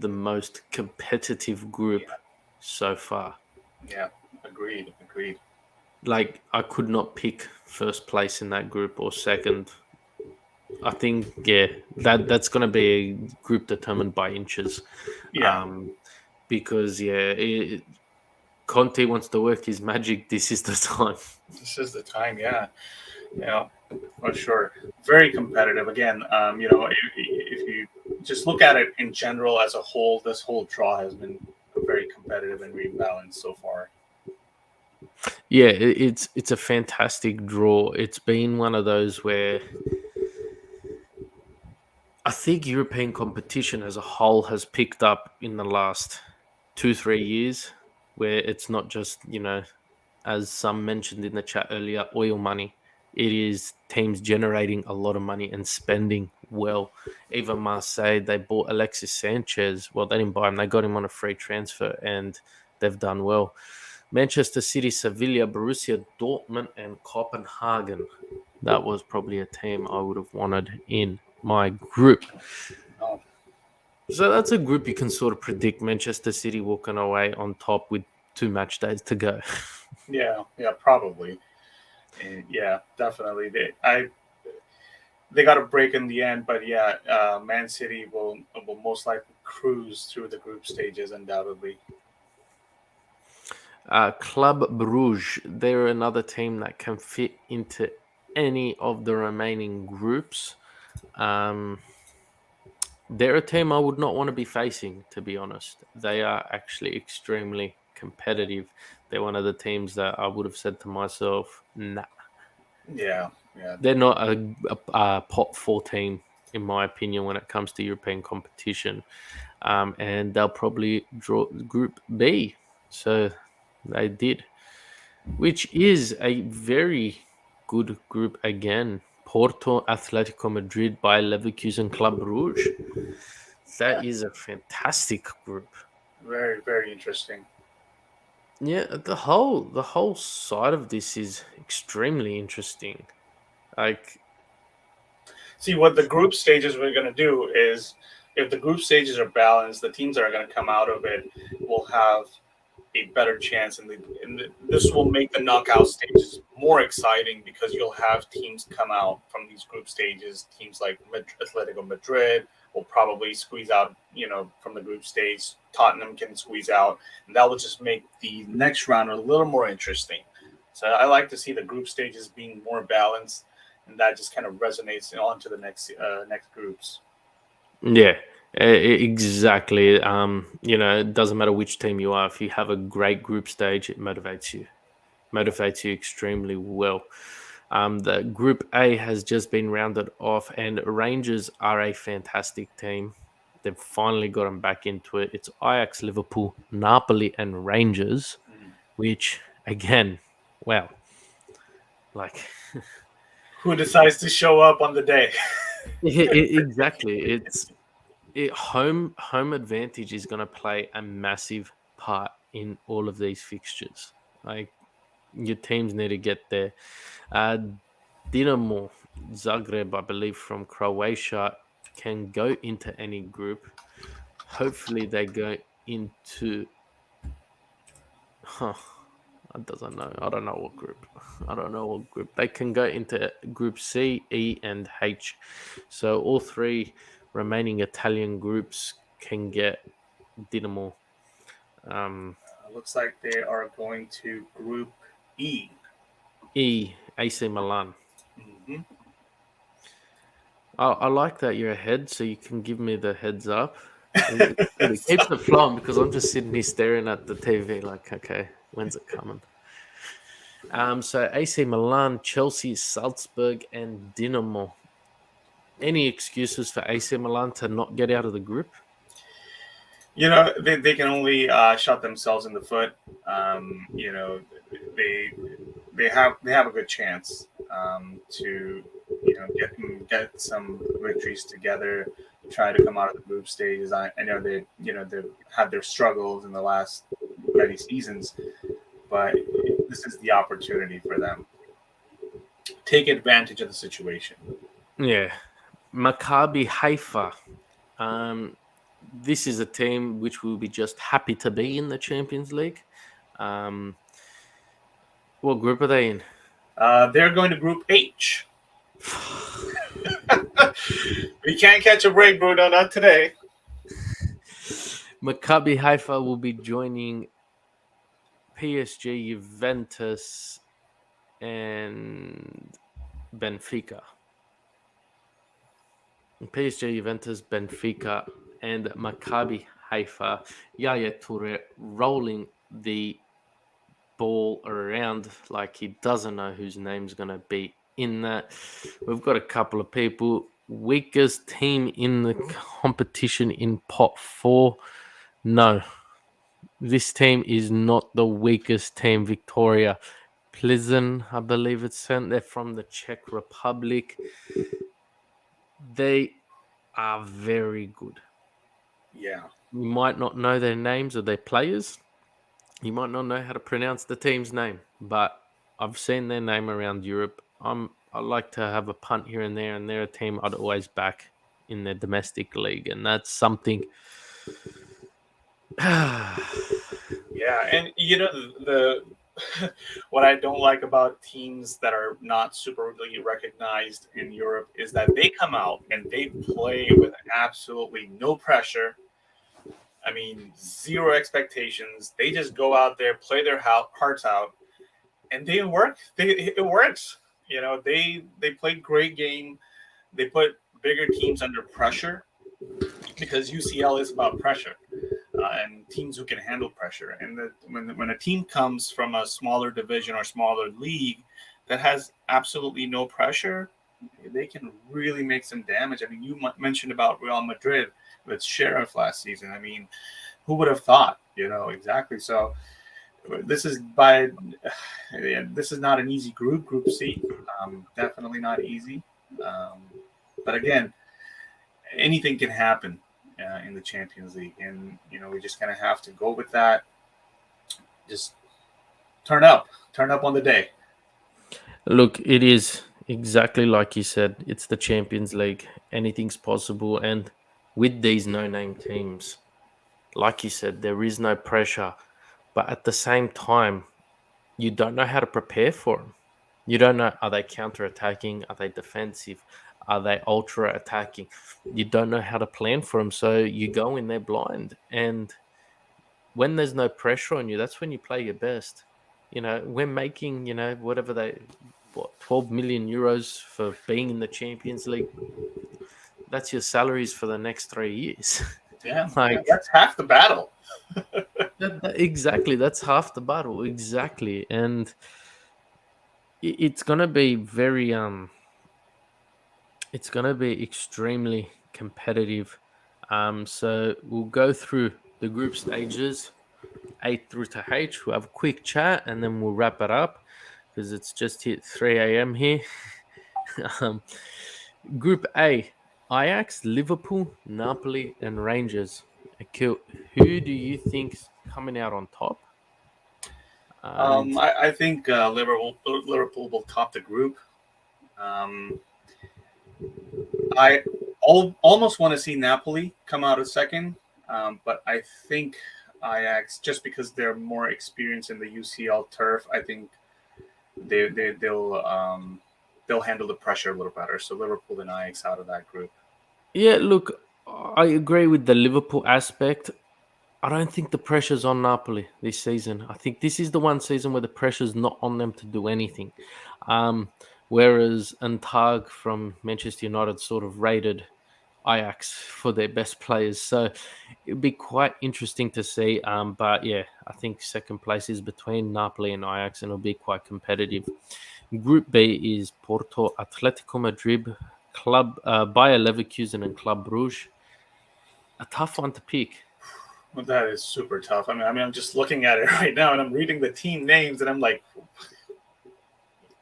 the most competitive group so far. Yeah, agreed. Like, I could not pick first place in that group or second. I think, that's going to be a group determined by inches. Yeah, Because, Conte wants to work his magic. This is the time. this is the time. Yeah, yeah, for sure. Very competitive. Again, if you just look at it in general as a whole, this whole draw has been very competitive and rebalanced so far. Yeah, it's a fantastic draw. It's been one of those where I think European competition as a whole has picked up in the last 2-3 years, where it's not just, as some mentioned in the chat earlier, oil money. It is teams generating a lot of money and spending well. Even Marseille, they bought Alexis Sanchez. Well, they didn't buy him; they got him on a free transfer, and they've done well. Manchester City, Sevilla, Borussia Dortmund, and Copenhagen. That was probably a team I would have wanted in my group. Oh, So that's a group you can sort of predict Manchester City walking away on top with 2 match days to go. yeah, probably. And yeah, definitely. They got a break in the end, but yeah, Man City will most likely cruise through the group stages undoubtedly. Club Bruges, they're another team that can fit into any of the remaining groups. They're a team I would not want to be facing, to be honest. They are actually extremely competitive. They're one of the teams that I would have said to myself, nah, Yeah, yeah. they're not a pot four team, in my opinion, when it comes to European competition. And they'll probably draw Group B. So they did, which is a very good group again. Porto, Atletico Madrid, by Leverkusen, Club Rouge. Yeah. That is a fantastic group. Very, very interesting. Yeah, the whole side of this is extremely interesting. Like, See, what the group stages we're going to do is, if the group stages are balanced, the teams that are going to come out of it will have a better chance, this will make the knockout stages more exciting because you'll have teams come out from these group stages. Teams like Atletico Madrid will probably squeeze out, from the group stage. Tottenham can squeeze out, and that will just make the next round a little more interesting. So I like to see the group stages being more balanced, and that just kind of resonates on to the next groups. yeah, exactly. It doesn't matter which team you are. If you have a great group stage, it motivates you extremely well. The Group A has just been rounded off, and Rangers are a fantastic team. They've finally gotten back into it. It's Ajax, Liverpool, Napoli, and Rangers, Mm. which, again, wow, like, Who decides to show up on the day? exactly. Home advantage is going to play a massive part in all of these fixtures. Like, your teams need to get there. Uh, Dinamo Zagreb, I believe, from Croatia, can go into any group. Hopefully, they go into. Huh, I doesn't know. I don't know what group. I don't know what group. They can go into Group C, E, and H. So all three remaining Italian groups can get Dinamo. Um, Looks like they are going to Group E. E, AC Milan. Hmm. I like that you're ahead, so you can give me the heads up. It's good. It keeps it flowing because I'm just sitting here staring at the TV, like, okay, when's it coming? So AC Milan, Chelsea, Salzburg, and Dinamo. Any excuses for AC Milan to not get out of the group? They can only shot themselves in the foot. They they have a good chance to get some victories together, try to come out of the group stages. I know they've had their struggles in the last many seasons, but this is the opportunity for them. Take advantage of the situation. Yeah. Maccabi Haifa. Um, this is a team which will be just happy to be in the Champions League. Um, what group are they in? They're going to Group H. We can't catch a break, Bruno. Not today. Maccabi Haifa will be joining PSG, Juventus, and Benfica. PSG, Juventus, Benfica, and Maccabi Haifa. Yaya Toure rolling the ball around like he doesn't know whose name's going to be in that. We've got a couple of people. Weakest team in the competition in pot four. No, this team is not the weakest team. Victoria Plzen, I believe it's sent. They're from the Czech Republic. They are very good. Yeah. You might not know their names or their players. You might not know how to pronounce the team's name, but I've seen their name around Europe. I like to have a punt here and there, and they're a team I'd always back in their domestic league, and that's something. Yeah, and the what I don't like about teams that are not super really recognized in Europe is that they come out and they play with absolutely no pressure. I mean, zero expectations. They just go out there, play their hearts out, and they work. It works. They play great game. They put bigger teams under pressure, because UCL is about pressure and teams who can handle pressure. And when a team comes from a smaller division or smaller league that has absolutely no pressure, they can really make some damage. I mean, you mentioned about Real Madrid with Sheriff last season. I mean, who would have thought? Exactly. So this is this is not an easy group. Group C, definitely not easy. Um, but again, anything can happen in the Champions League, and we just kind of have to go with that. Just turn up on the day. Look, it is exactly like you said. It's the Champions League. Anything's possible. And with these no name teams, like you said, there is no pressure. But at the same time, you don't know how to prepare for them. You don't know, are they counter attacking? Are they defensive? Are they ultra attacking? You don't know how to plan for them. So you go in there blind. And when there's no pressure on you, that's when you play your best. We're making, whatever what, 12 million euros for being in the Champions League. That's your salaries for the next 3 years. Yeah, yeah, Like, that's half the battle. exactly. That's half the battle. Exactly. And it's going to be it's going to be extremely competitive. So we'll go through the group stages, A through to H. We'll have a quick chat and then we'll wrap it up because it's just hit 3 a.m. here. um, Group A, Ajax, Liverpool, Napoli, and Rangers. Akil, who do you think's coming out on top? And I think Liverpool will top the group. Um, I almost want to see Napoli come out a second, but I think Ajax, just because they're more experienced in the UCL turf, I think they'll handle the pressure a little better. So Liverpool and Ajax out of that group. yeah, look, I agree with the Liverpool aspect. I don't think the pressure's on Napoli this season. I think this is the one season where the pressure's not on them to do anything. Whereas Antag from Manchester United sort of rated Ajax for their best players. So it'd be quite interesting to see. But yeah, I think second place is between Napoli and Ajax, and it'll be quite competitive. Group B is Porto, Atletico Madrid, Club Bayer Leverkusen, and Club Brugge. A tough one to pick. Well, that is super tough. I mean, I'm just looking at it right now, and I'm reading the team names, and I'm like,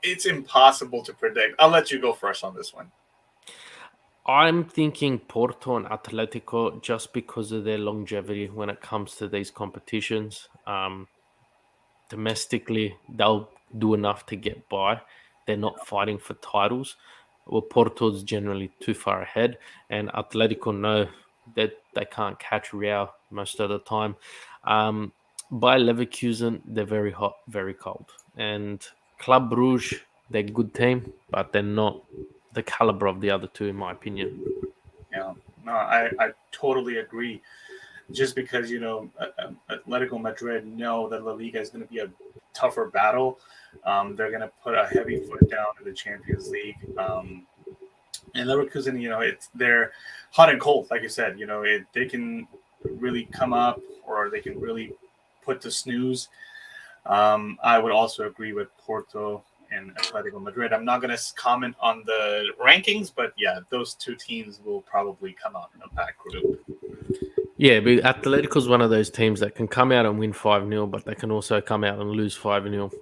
it's impossible to predict. I'll let you go first on this one. I'm thinking Porto and Atletico just because of their longevity when it comes to these competitions. Domestically, they'll do enough to get by. They're not fighting for titles. Well, Porto's generally too far ahead, and Atletico know that they can't catch Real most of the time. By Leverkusen, they're very hot, very cold, and Club Brugge, they're a good team, but they're not the caliber of the other two, in my opinion. Yeah, no, I totally agree. Just because Atletico Madrid know that La Liga is going to be a tougher battle, they're going to put a heavy foot down in the Champions League. And Leverkusen, they're hot and cold, like you said. They can really come up or they can really put to snooze. I would also agree with Porto and Atletico Madrid. I'm not going to comment on the rankings, but yeah, those two teams will probably come out of that group. Yeah, but Atletico's one of those teams that can come out and win 5-0, but they can also come out and lose 5-0.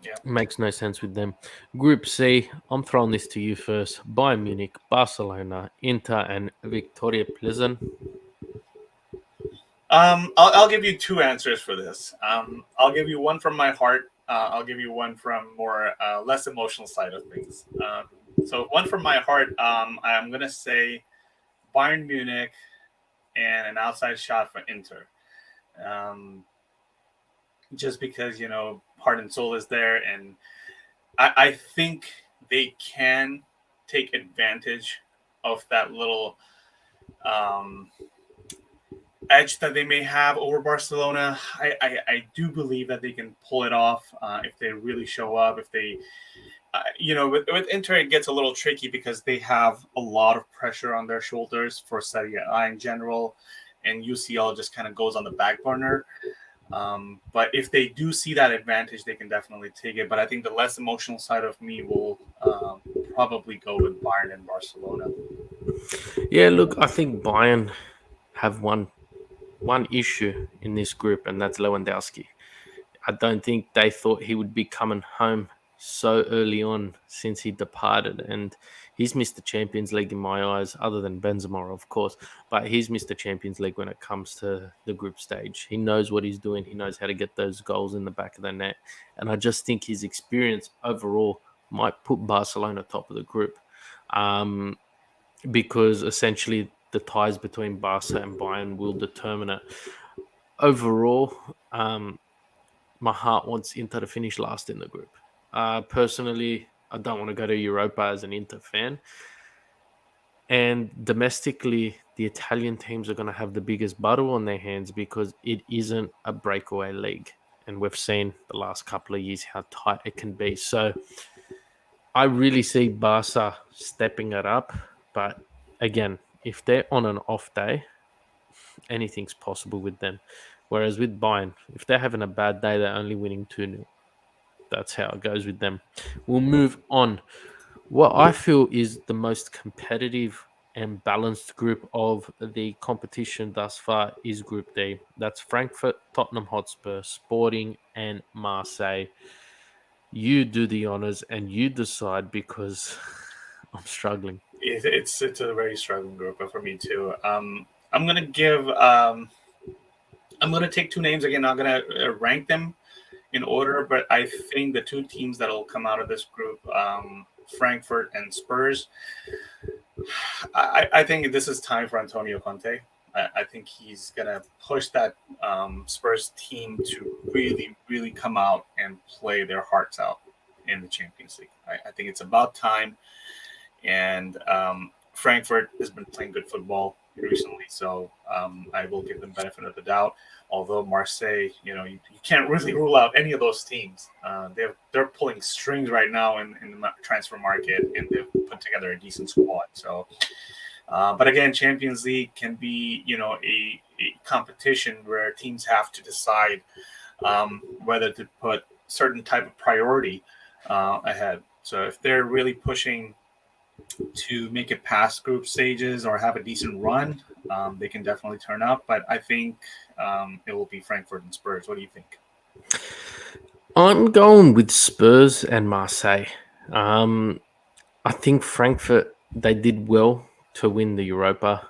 Yeah. Makes no sense with them. Group C, I'm throwing this to you first. Bayern Munich, Barcelona, Inter, and Victoria Pleasant. I'll give you two answers for this. I'll give you one from my heart. I'll give you one from more less emotional side of things. So one from my heart, I'm gonna say Bayern Munich and an outside shot for Inter. Um, just because heart and soul is there, and I think they can take advantage of that little um, edge that they may have over Barcelona. I do believe that they can pull it off if they really show up. If they with Inter, it gets a little tricky because they have a lot of pressure on their shoulders for Serie A in general, and UCL just kind of goes on the back burner. But if they do see that advantage, they can definitely take it. But I think the less emotional side of me will probably go with Bayern and Barcelona. Yeah, look, I think Bayern have one issue in this group, and that's Lewandowski. I don't think they thought he would be coming home so early on since he departed. And he's missed the Champions League in my eyes, other than Benzema, of course. But he's missed the Champions League when it comes to the group stage. He knows what he's doing, he knows how to get those goals in the back of the net. And I just think his experience overall might put Barcelona top of the group, um, because essentially the ties between Barca and Bayern will determine it. Overall, my heart wants Inter to finish last in the group. Personally, I don't want to go to Europa as an Inter fan. And domestically, the Italian teams are going to have the biggest battle on their hands because it isn't a breakaway league. And we've seen the last couple of years how tight it can be. So I really see Barca stepping it up. But again, if they're on an off day, anything's possible with them. Whereas with Bayern, if they're having a bad day, they're only winning 2-0. That's how it goes with them. We'll move on. What I feel is the most competitive and balanced group of the competition thus far is Group D. That's Frankfurt, Tottenham Hotspur, Sporting, and Marseille. You do the honors and you decide because I'm struggling. It's a very struggling group for me too. I'm gonna give I'm gonna take two names again. Not gonna rank them in order, but I think the two teams that'll come out of this group, Frankfurt and Spurs. I think this is time for Antonio Conte. I think he's gonna push that Spurs team to really, really come out and play their hearts out in the Champions League. I think it's about time. And Frankfurt has been playing good football recently, so I will give them benefit of the doubt. Although Marseille, you can't really rule out any of those teams. They're pulling strings right now in the transfer market, and they've put together a decent squad. So, but again, Champions League can be a competition where teams have to decide whether to put certain type of priority ahead. So if they're really pushing to make it past group stages or have a decent run, they can definitely turn up. But I think it will be Frankfurt and Spurs. What do you think? I'm going with Spurs and Marseille. Um, I think Frankfurt, they did well to win the Europa,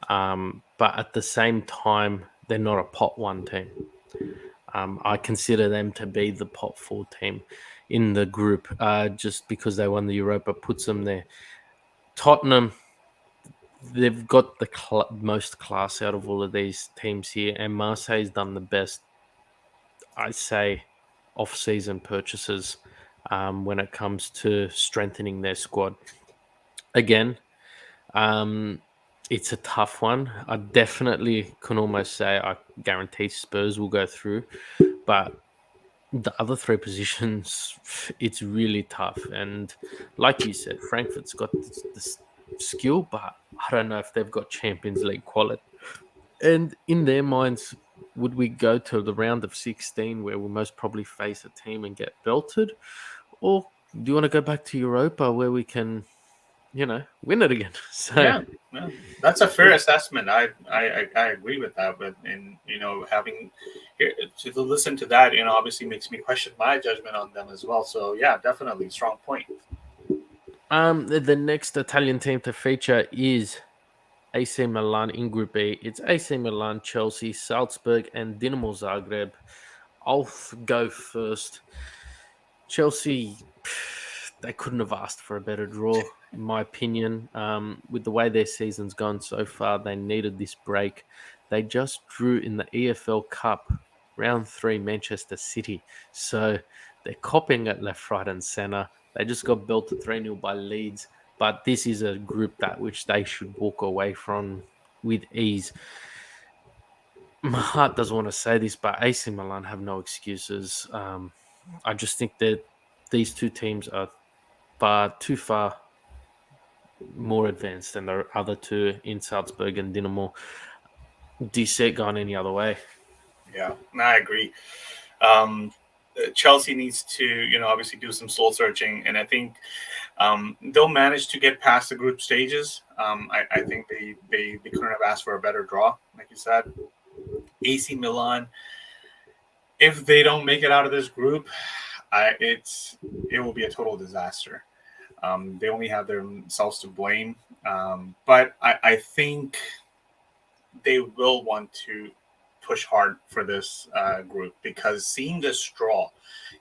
but at the same time, they're not a pot one team. I consider them to be the pot four team in the group, just because they won the Europa puts them there. Tottenham, they've got the most class out of all of these teams here, and Marseille's done the best, I say, off-season purchases when it comes to strengthening their squad. Again, it's a tough one. I definitely can almost say I guarantee Spurs will go through, but the other three positions, it's really tough. And like you said, Frankfurt's got this skill, but I don't know if they've got Champions League quality. And in their minds, would we go to the round of 16 where we'll most probably face a team and get belted? Or do you want to go back to Europa where we can, win it again? So, Yeah, yeah, that's a fair assessment. I agree with that. But having to listen to that, obviously makes me question my judgment on them as well. So yeah, definitely strong point. the next Italian team to feature is AC Milan in Group A. It's AC Milan, Chelsea, Salzburg, and Dinamo Zagreb. I'll go first. Chelsea, they couldn't have asked for a better draw, in my opinion. With the way their season's gone so far, they needed this break. They just drew in the EFL Cup, round 3, Manchester City. So they're copying it left, right, and centre. They just got belted 3-0 by Leeds. But this is a group that which they should walk away from with ease. My heart doesn't want to say this, but AC Milan have no excuses. I just think that these two teams are but too far more advanced than the other two in Salzburg and Dinamo. Do you see it going any other way? Yeah, no, I agree. Um, Chelsea needs to, obviously do some soul searching, and I think they'll manage to get past the group stages. I think they couldn't have asked for a better draw, like you said. AC Milan, if they don't make it out of this group, it will be a total disaster. They only have themselves to blame, but I think they will want to push hard for this group because seeing this draw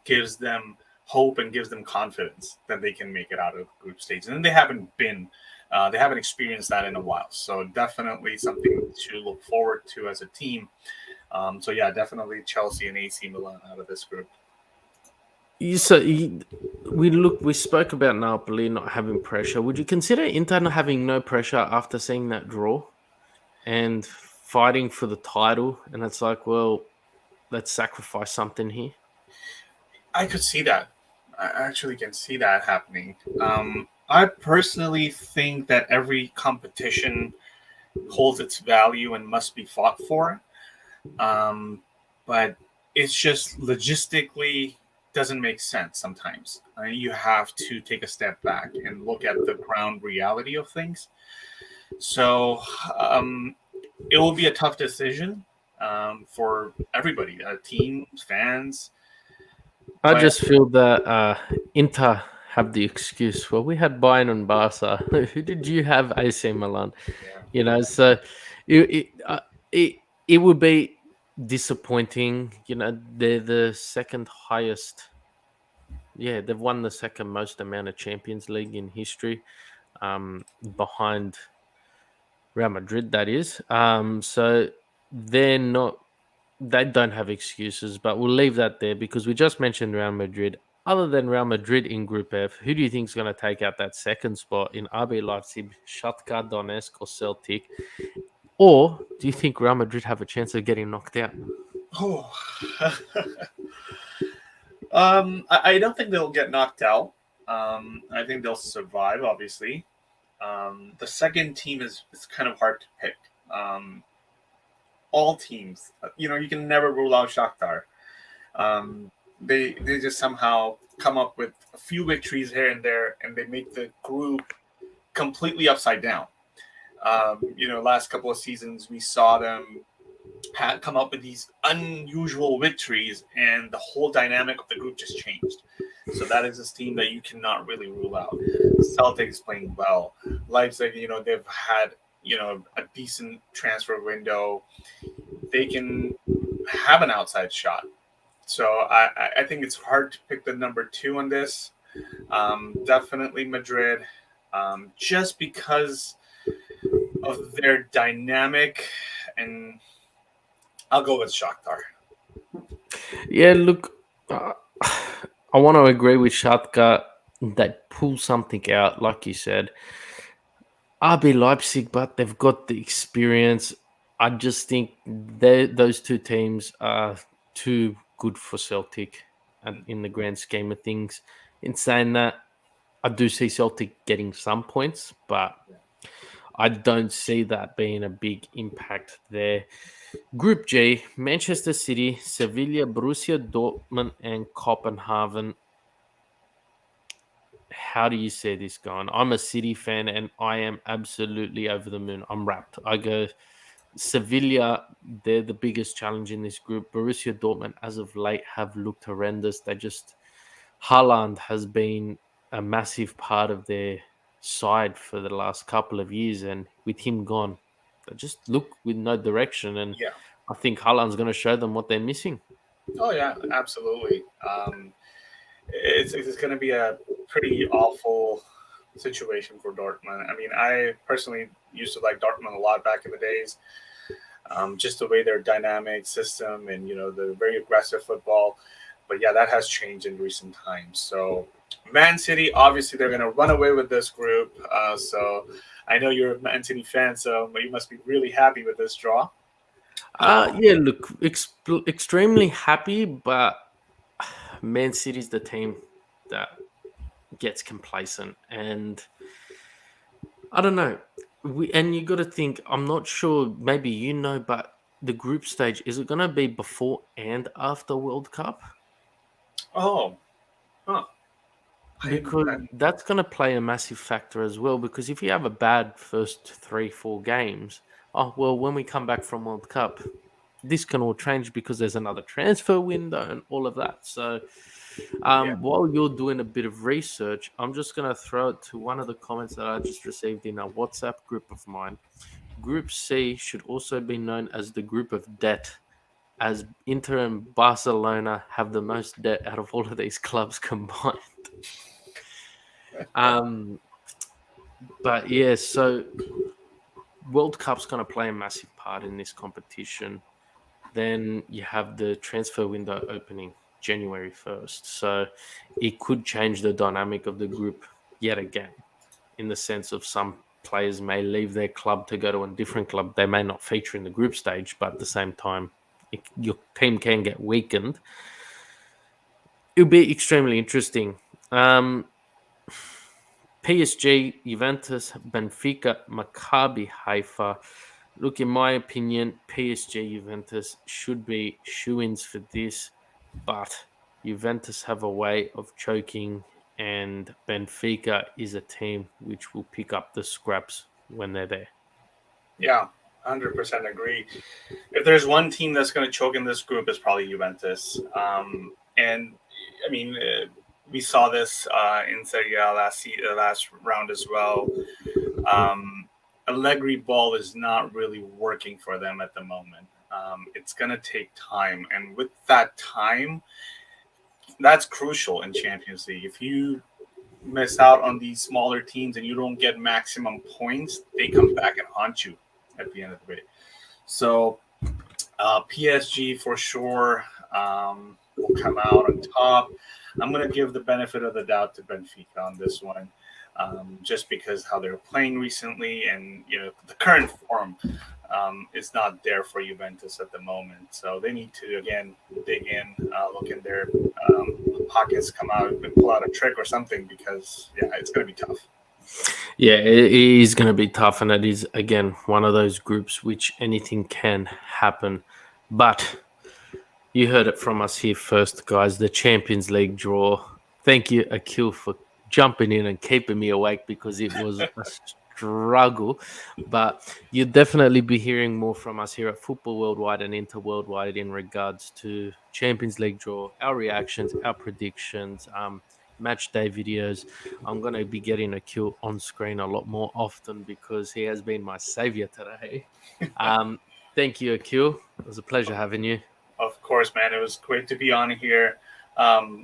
gives them hope and gives them confidence that they can make it out of group stage. And they haven't experienced that in a while. So definitely something to look forward to as a team. So yeah, definitely Chelsea and AC Milan out of this group. We spoke about Napoli not having pressure. Would you consider Inter not having no pressure after seeing that draw and fighting for the title? And it's like, well, let's sacrifice something here. I could see that. I actually can see that happening. I personally think that every competition holds its value and must be fought for. Um, but it's just logistically doesn't make sense sometimes. You have to take a step back and look at the ground reality of things. So it will be a tough decision for everybody, teams, fans. I But just feel that Inter have the excuse. Well, we had Bayern and Barca. Who did you have? AC Milan. yeah, So it it would be disappointing. They're the second highest. Yeah, they've won the second most amount of Champions League in history, behind Real Madrid. That is. So they're not. They don't have excuses, but we'll leave that there because we just mentioned Real Madrid. Other than Real Madrid in Group F, who do you think is going to take out that second spot in RB Leipzig, Shakhtar Donetsk, or Celtic? Or do you think Real Madrid have a chance of getting knocked out? oh. I don't think they'll get knocked out. I think they'll survive. Obviously, the second team is kind of hard to pick. Um, all teams, you can never rule out Shakhtar. Um, they just somehow come up with a few victories here and there, and they make the group completely upside down. Last couple of seasons we saw them come up with these unusual victories, and the whole dynamic of the group just changed. So that is this team that you cannot really rule out. Celtics playing well. Leipzig, they've had a decent transfer window. They can have an outside shot. So I think it's hard to pick the number two on this. Definitely Madrid, just because of their dynamic, and I'll go with Shakhtar. Yeah, look, I want to agree with Shatka. They pull something out, like you said. RB Leipzig, but they've got the experience. I just think those two teams are too good for Celtic, and in the grand scheme of things. In saying that, I do see Celtic getting some points, but I don't see that being a big impact there. Group G: Manchester City, Sevilla, Borussia Dortmund, and Copenhagen. How do you see this going? I'm a City fan and I am absolutely over the moon. I'm wrapped. I go Sevilla, they're the biggest challenge in this group. Borussia Dortmund, as of late, have looked horrendous. Haaland has been a massive part of their side for the last couple of years. And with him gone, they just look with no direction. And Yeah. I think Haaland's going to show them what they're missing. Oh yeah, absolutely. It's going to be a pretty awful situation for Dortmund. I mean, I personally used to like Dortmund a lot back in the days. Just the way their dynamic system and the very aggressive football. But yeah, that has changed in recent times. So Man City, obviously, they're going to run away with this group. So I know you're a Man City fan, so you must be really happy with this draw. Yeah, look, extremely happy, but Man City's the team that gets complacent, and I don't know. And you got to think. I'm not sure. Maybe you know, but the group stage, is it going to be before and after World Cup? Oh, huh. Because that's going to play a massive factor as well. Because if you have a bad first 3-4 games, oh well, when we come back from World Cup, this can all change because there's another transfer window and all of that. So, Yeah. while you're doing a bit of research, I'm just going to throw it to one of the comments that I just received in a WhatsApp group of mine. Group C should also be known as the group of debt, as Inter and Barcelona have the most debt out of all of these clubs combined. Um, but yeah, so World Cup's going to play a massive part in this competition. Then you have the transfer window opening January 1st. So it could change the dynamic of the group yet again, in the sense of some players may leave their club to go to a different club. They may not feature in the group stage, but at the same time, your team can get weakened. It'll be extremely interesting. PSG, Juventus, Benfica, Maccabi Haifa. Look, in my opinion, PSG, Juventus should be shoo-ins for this, but Juventus have a way of choking, and Benfica is a team which will pick up the scraps when they're there. Yeah, 100% agree. If there's one team that's going to choke in this group, it's probably Juventus. And I mean, we saw this in Serie A last round as well. Allegri ball is not really working for them at the moment. It's going to take time, and with that time, that's crucial in Champions League. If you miss out on these smaller teams and you don't get maximum points, they come back and haunt you at the end of the day. So PSG for sure will come out on top. I'm going to give the benefit of the doubt to Benfica on this one, just because how they're playing recently, and the current form is not there for Juventus at the moment. So they need to again dig in, look in their pockets, come out and pull out a trick or something, because it's going to be tough. Yeah, it is going to be tough, and it is, again, one of those groups which anything can happen. But you heard it from us here first, guys. The Champions League draw. Thank you, Akil, for jumping in and keeping me awake, because it was a struggle. But you'll definitely be hearing more from us here at Football Worldwide and Inter Worldwide in regards to Champions League draw, our reactions, our predictions, match day videos. I'm going to be getting Akil on screen a lot more often because he has been my savior today. Thank you, Akil. It was a pleasure having you. Of course, man. It was great to be on here.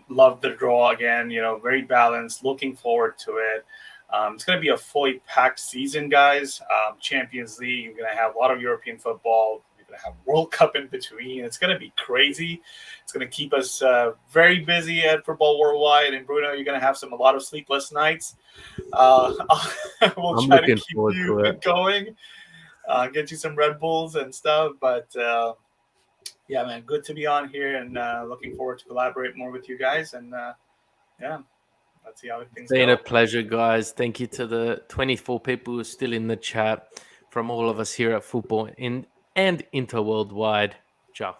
Loved the draw again. Very balanced. Looking forward to it. It's going to be a fully packed season, guys. Champions League. You're going to have a lot of European football. You're going to have World Cup in between. It's going to be crazy. It's going to keep us very busy at Football Worldwide. And Bruno, you're going to have a lot of sleepless nights. We'll try to keep you going. Get you some Red Bulls and stuff. But yeah, man, good to be on here, and looking forward to collaborate more with you guys. And let's see how things go. It's been a pleasure, guys. Thank you to the 24 people who are still in the chat, from all of us here at Football and Inter Worldwide. Ciao.